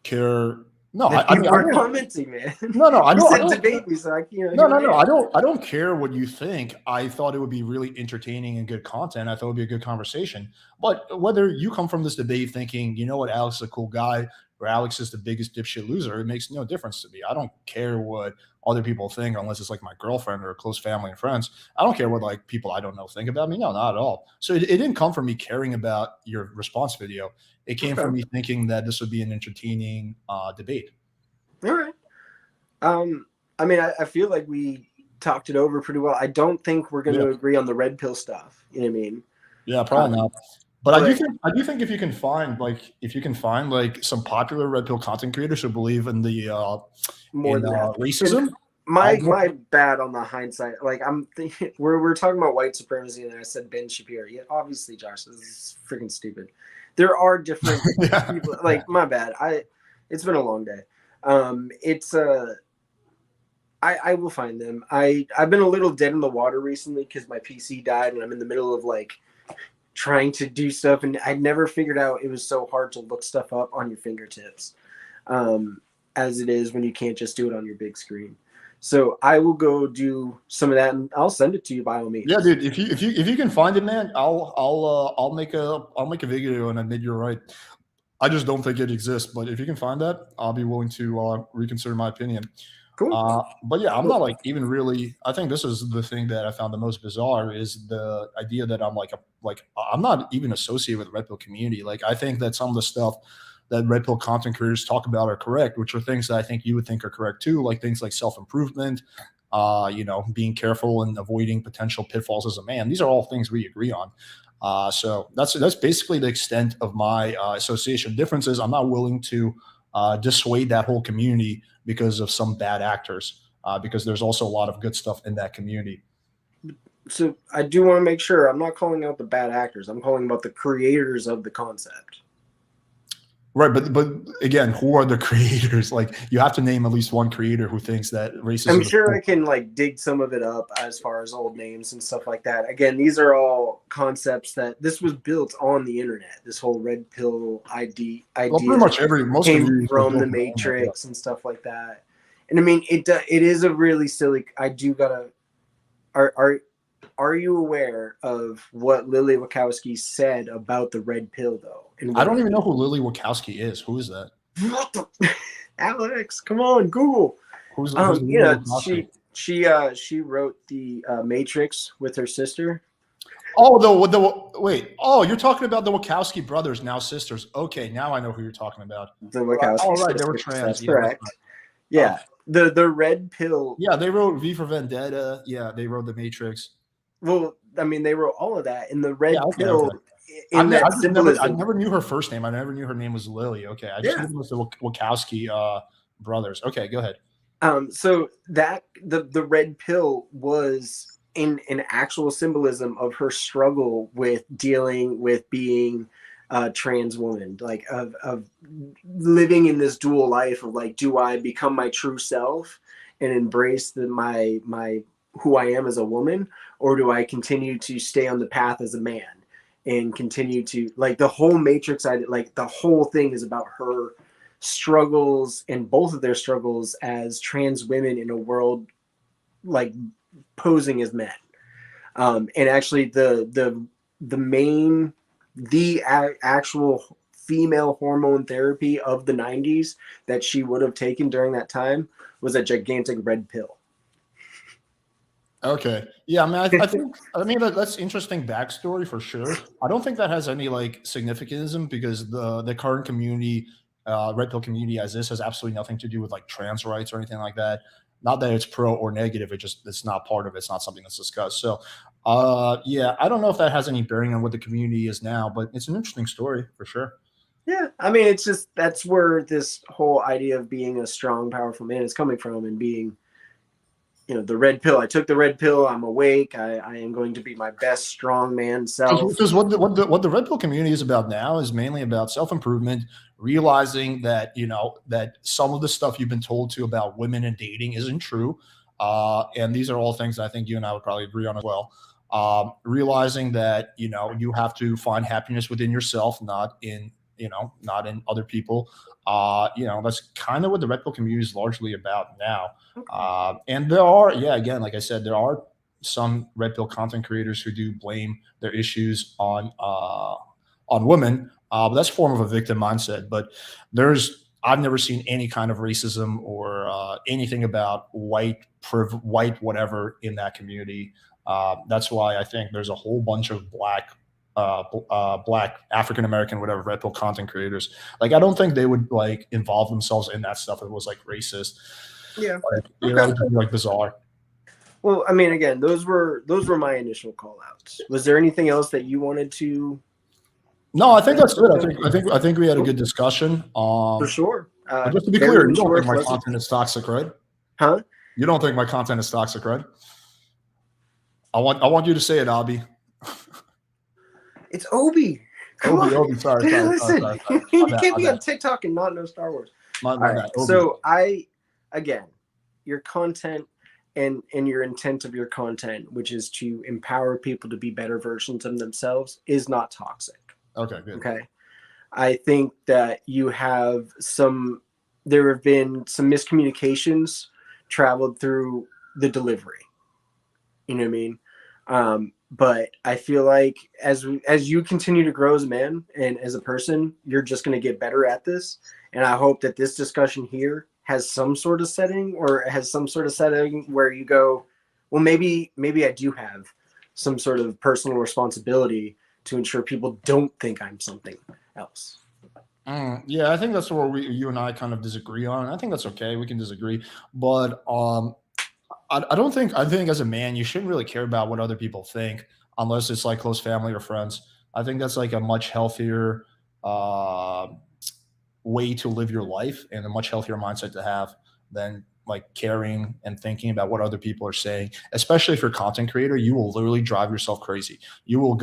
Care? No, people are commenting, man. No, I don't. You said debate me, so No. I don't care what you think. I thought it would be really entertaining and good content. I thought it would be a good conversation. But whether you come from this debate thinking, you know what, Alex is a cool guy, or Alex is the biggest dipshit loser, it makes no difference to me. I don't care what other people think unless it's like my girlfriend or a close family and friends. I don't care what like people I don't know think about me. No, not at all. So it didn't come from me caring about your response video. It came from me thinking that this would be an entertaining debate. All right. I mean, I feel like we talked it over pretty well. I don't think we're going to agree on the red pill stuff. You know what I mean? Yeah, probably not. But I do think if you can find like some popular red pill content creators who believe in the racism. My bad on the hindsight. Like I'm thinking we're talking about white supremacy, and I said Ben Shapiro. Yeah, obviously, Josh, this is freaking stupid. There are different people. Like my bad. It's been a long day. I will find them. I've been a little dead in the water recently because my PC died, and I'm in the middle of like trying to do stuff, and I never figured out it was so hard to look stuff up on your fingertips, as it is when you can't just do it on your big screen. So I will go do some of that, and I'll send it to you by all means. Yeah, dude. If you can find it, man, I'll make a video and admit you're right. I just don't think it exists, but if you can find that, I'll be willing to reconsider my opinion. Cool. But yeah, I'm not like even really. I think this is the thing that I found the most bizarre is the idea that I'm I'm not even associated with the Red Pill community. Like I think that some of the stuff that Red Pill content creators talk about are correct, which are things that I think you would think are correct too, like things like self-improvement, being careful and avoiding potential pitfalls as a man. These are all things we agree on. So that's basically the extent of my association. Difference is I'm not willing to dissuade that whole community because of some bad actors, because there's also a lot of good stuff in that community. So I do want to make sure I'm not calling out the bad actors. I'm calling about the creators of the concept. Right, but again, who are the creators? Like, you have to name at least one creator who thinks that racism. I'm sure I can like dig some of it up as far as old names and stuff like that. Again, these are all concepts that this was built on the internet. This whole red pill idea well, pretty much most came from the Matrix and stuff like that. And I mean, it is a really silly. I do gotta. Are you aware of what Lily Wachowski said about the red pill though? I don't even know who Lily Wachowski is. Who is that? What the? Alex, come on, Google. Who's the You know, Wachowski? she wrote the Matrix with her sister. Oh, the wait. Oh, you're talking about the Wachowski brothers, now sisters. Okay, now I know who you're talking about. The Right. Wachowski Oh, right, they were sisters. trans. That's Yeah, that's correct. right. Yeah, the red pill. Yeah, they wrote V for Vendetta. Yeah, they wrote The Matrix. Well, I mean, they wrote all of that in the red Yeah, okay, pill. okay. In that I symbolism. never knew her first name. I never knew her name was Lily. Okay, I just Yeah. knew it was the Wachowski brothers. Okay, go ahead. So that the red pill was in an actual symbolism of her struggle with dealing with being a trans woman, like of living in this dual life of like, do I become my true self and embrace my who I am as a woman, or do I continue to stay on the path as a man and continue to like the whole Matrix? Like the whole thing is about her struggles and both of their struggles as trans women in a world like posing as men. And actually the actual female hormone therapy of the 90s that she would have taken during that time was a gigantic red pill. Okay. Yeah, I mean, I mean that's interesting backstory for sure. I don't think that has any like significanism because the current community, red pill community as this has absolutely nothing to do with like trans rights or anything like that. Not that it's pro or negative. It's not part of it. It's not something that's discussed. So, yeah, I don't know if that has any bearing on what the community is now, but it's an interesting story for sure. Yeah, I mean, it's just that's where this whole idea of being a strong, powerful man is coming from, and being, you know, the red pill. I took the red pill. I'm awake. I am going to be my best strong man self. Because what the red pill community is about now is mainly about self improvement, realizing that that some of the stuff you've been told to about women and dating isn't true, and these are all things I think you and I would probably agree on as well. Realizing that you have to find happiness within yourself, not in other people. That's kind of what the red pill community is largely about now. And there are, yeah, again, like I said, there are some red pill content creators who do blame their issues on women, but that's a form of a victim mindset. But I've never seen any kind of racism or anything about white whatever in that community. That's why I think there's a whole bunch of black African American whatever red pill content creators. Like I don't think they would like involve themselves in that stuff if it was like racist. Yeah, Like, that would be like bizarre. well, I mean, again, those were my initial call outs. Was there anything else that you wanted to? No, I think that's good. I think we had a good discussion. For sure. Just to be clear, you don't think my content is toxic, right? Huh? You don't think my content is toxic, right? I want you to say it, Abby. It's Obi. Come on. Obi, sorry. Listen, you can't be bad. on TikTok and not know Star Wars. My All right. bad. Obi. So again, your content and your intent of your content, which is to empower people to be better versions of themselves, is not toxic. Okay, good. Okay. I think that there have been some miscommunications traveled through the delivery. You know what I mean? But I feel like as you continue to grow as a man and as a person, you're just going to get better at this. And I hope that this discussion here has some sort of setting where you go, well, maybe I do have some sort of personal responsibility to ensure people don't think I'm something else. Yeah, I think that's where you and I kind of disagree on. I think that's okay. We can disagree, but I don't think. I think as a man, you shouldn't really care about what other people think unless it's like close family or friends. I think that's like a much healthier way to live your life and a much healthier mindset to have than like caring and thinking about what other people are saying. Especially if you're a content creator, you will literally drive yourself crazy. You will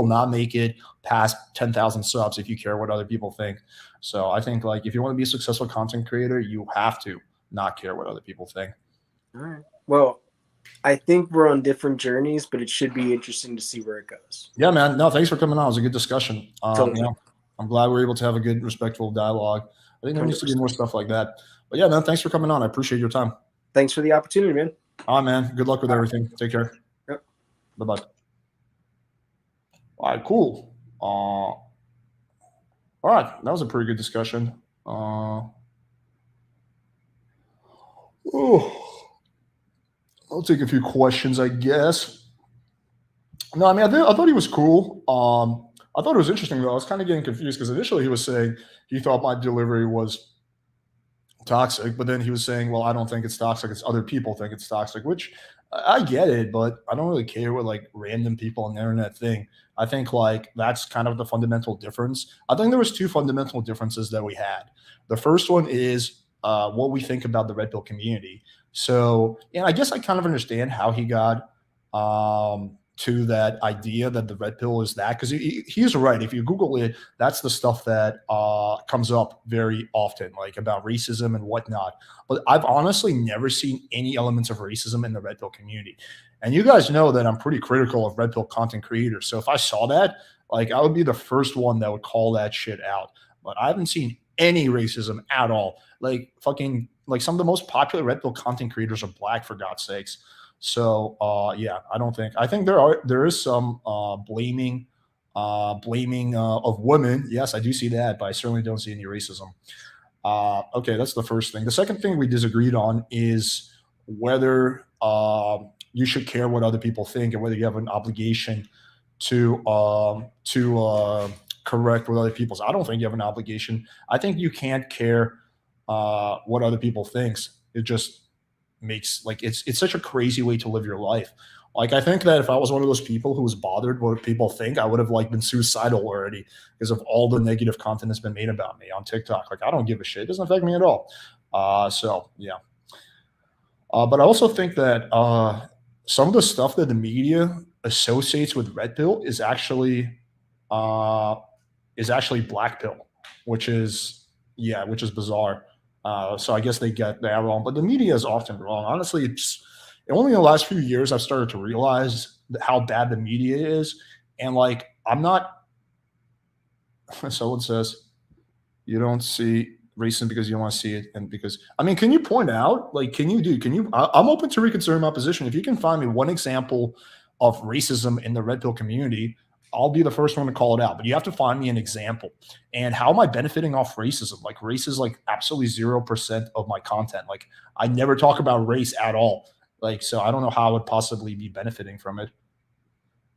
not make it past 10,000 subs if you care what other people think. So I think like if you want to be a successful content creator, you have to not care what other people think. All right. Well, I think we're on different journeys, but it should be interesting to see where it goes. Yeah, man. No, thanks for coming on. It was a good discussion. Totally. I'm glad we were able to have a good, respectful dialogue. I think there needs to be more stuff like that. But yeah, man, thanks for coming on. I appreciate your time. Thanks for the opportunity, man. All right, man. Good luck with everything. Take care. Yep. Bye-bye. All right, cool. All right, that was a pretty good discussion. Oh, I'll take a few questions, I guess. No, I mean, I thought he was cool. I thought it was interesting though. I was kind of getting confused because initially he was saying he thought my delivery was toxic, but then he was saying, "Well, I don't think it's toxic. It's other people think it's toxic," which I get it, but I don't really care what like random people on the internet think. I think like that's kind of the fundamental difference. I think there was two fundamental differences that we had. The first one is what we think about the Red Pill community. So, yeah, I guess I kind of understand how he got to that idea that the Red Pill is that because he's right. If you Google it, that's the stuff that comes up very often, like about racism and whatnot. But I've honestly never seen any elements of racism in the Red Pill community. And you guys know that I'm pretty critical of Red Pill content creators. So if I saw that, like I would be the first one that would call that shit out. But I haven't seen any racism at all. Like fucking like some of the most popular Red Pill content creators are black for God's sakes. So yeah, I think there is some blaming of women. Yes, I do see that, but I certainly don't see any racism. Okay, that's the first thing. The second thing we disagreed on is whether you should care what other people think and whether you have an obligation to correct what other people's. I don't think you have an obligation. I think you can't care what other people thinks. It just makes like it's such a crazy way to live your life. Like I think that if I was one of those people who was bothered what people think, I would have like been suicidal already because of all the negative content that's been made about me on TikTok. Like I don't give a shit. It doesn't affect me at all. So yeah. But I also think that some of the stuff that the media associates with Red Pill uh, is actually Black Pill, which is which is bizarre. So I guess they get that wrong, but the media is often wrong. Honestly, it's only in the last few years I've started to realize how bad the media is, and like I'm not. Someone says you don't see racism because you don't want to see it, and because I mean, can you point out like can you? I'm open to reconsidering my position. If you can find me one example of racism in the Red Pill community, I'll be the first one to call it out. But you have to find me an example. And how am I benefiting off racism? Like race is like absolutely 0% of my content. Like I never talk about race at all. Like so, I don't know how I would possibly be benefiting from it.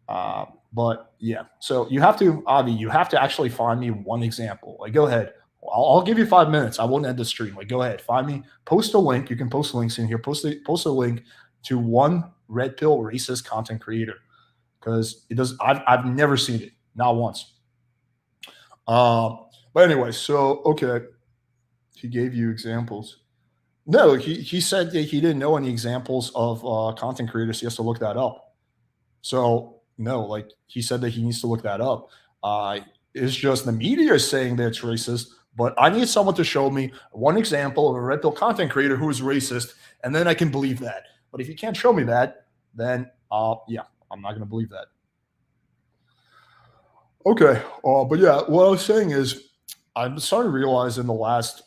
But yeah, so you have to, Avi, you have to actually find me one example. Like, go ahead. I'll give you 5 minutes. I won't end the stream. Like, go ahead, find me, post a link. You can post links in here. Post a link to one Red Pill racist content creator because it does. I've never seen it, not once. But anyway, so okay, he gave you examples. No, he said that he didn't know any examples of content creators. He has to look that up. So no, like he said that he needs to look that up. It's just the media is saying that it's racist, but I need someone to show me one example of a Red Pill content creator who is racist, and then I can believe that. But if you can't show me that, then yeah, I'm not going to believe that. Okay, but yeah, what I was saying is I'm starting to realize in the last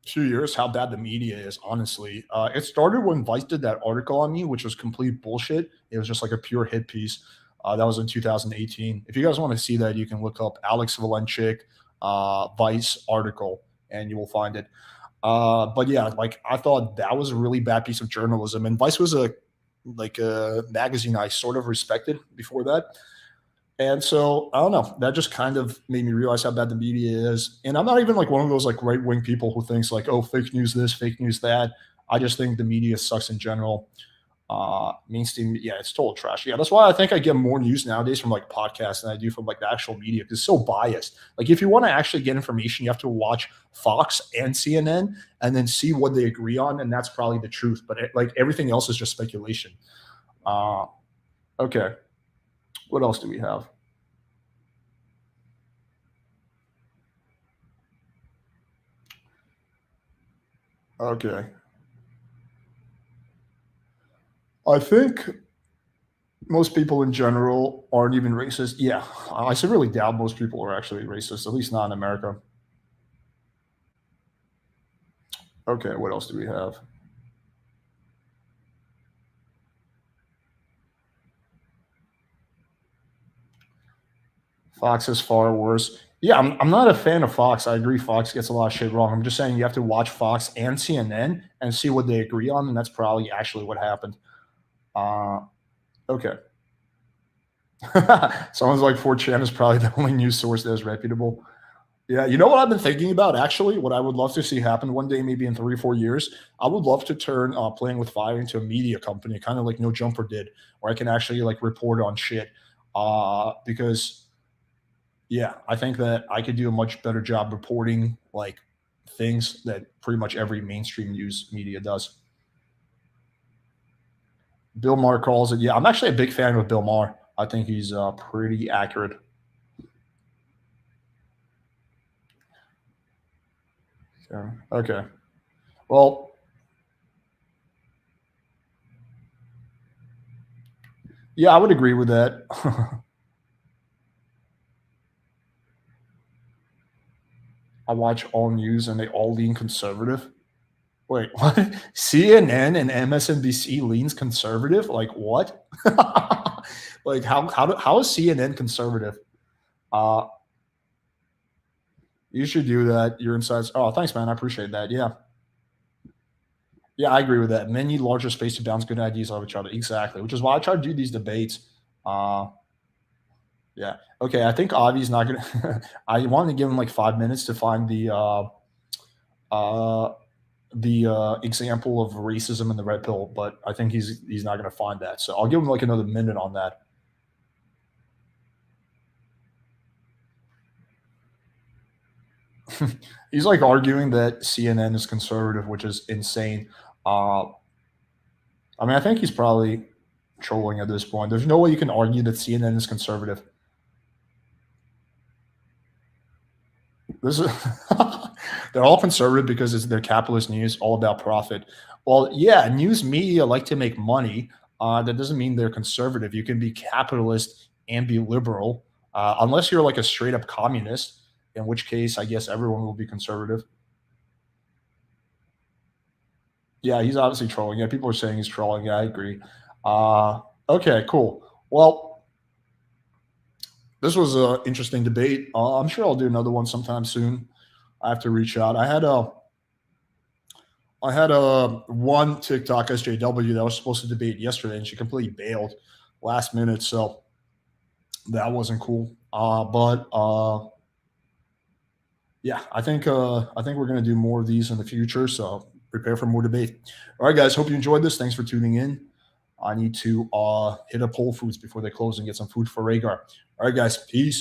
few years how bad the media is. Honestly, it started when Vice did that article on me, which was complete bullshit. It was just like a pure hit piece. That was in 2018. If you guys want to see that, you can look up Alex Valenchik Vice article, and you will find it. But yeah, like I thought that was a really bad piece of journalism, and Vice was a magazine I sort of respected before that. And so I don't know. That just kind of made me realize how bad the media is. And I'm not even like one of those like right wing people who thinks like, oh, fake news this, fake news that. I just think the media sucks in general. Mainstream, yeah, it's total trash. Yeah, that's why I think I get more news nowadays from like podcasts than I do from like the actual media because it's so biased. Like if you want to actually get information, you have to watch Fox and CNN and then see what they agree on, and that's probably the truth. But like everything else is just speculation. Okay. What else do we have? Okay. I think most people in general aren't even racist. Yeah, I severely doubt most people are actually racist, at least not in America. Okay, what else do we have? Fox is far worse. Yeah, I'm not a fan of Fox. I agree Fox gets a lot of shit wrong. I'm just saying you have to watch Fox and CNN and see what they agree on, and that's probably actually what happened. Okay. Someone's like 4chan is probably the only news source that is reputable. Yeah, you know what I've been thinking about actually? What I would love to see happen one day, maybe in 3 or 4 years, I would love to turn Playing with Fire into a media company, kind of like No Jumper did, where I can actually like report on shit. Because yeah, I think that I could do a much better job reporting like things that pretty much every mainstream news media does. Bill Maher calls it. Yeah, I'm actually a big fan of Bill Maher. I think he's pretty accurate. Yeah. Okay. Well, yeah, I would agree with that. I watch all news and they all lean conservative. Wait, what? CNN and MSNBC leans conservative? Like what? Like how is CNN conservative? Uh, you should do that. Your insights. Oh, thanks, man. I appreciate that. Yeah. Yeah, I agree with that. Men need larger space to bounce good ideas off each other. Exactly. Which is why I try to do these debates. Uh, yeah. Okay. I think Avi's not gonna. I wanted to give him like 5 minutes to find uh, the example of racism in the red pill, but I think he's not going to find that. So I'll give him like another minute on that. He's like arguing that CNN is conservative, which is insane. Uh, I mean, I think he's probably trolling at this point. There's no way you can argue that CNN is conservative. This is they're all conservative because it's their capitalist news, all about profit. Well, yeah, news media like to make money. That doesn't mean they're conservative. You can be capitalist and be liberal, unless you're like a straight up communist, in which case I guess everyone will be conservative. Yeah, he's obviously trolling. Yeah, people are saying he's trolling. Yeah, I agree. Okay, cool. Well, this was an interesting debate. I'm sure I'll do another one sometime soon. I have to reach out. I had a one TikTok SJW that was supposed to debate yesterday, and she completely bailed last minute, so that wasn't cool. But yeah, I think we're gonna do more of these in the future. So prepare for more debate. All right, guys. Hope you enjoyed this. Thanks for tuning in. I need to hit up Whole Foods before they close and get some food for Rhaegar. All right, guys. Peace.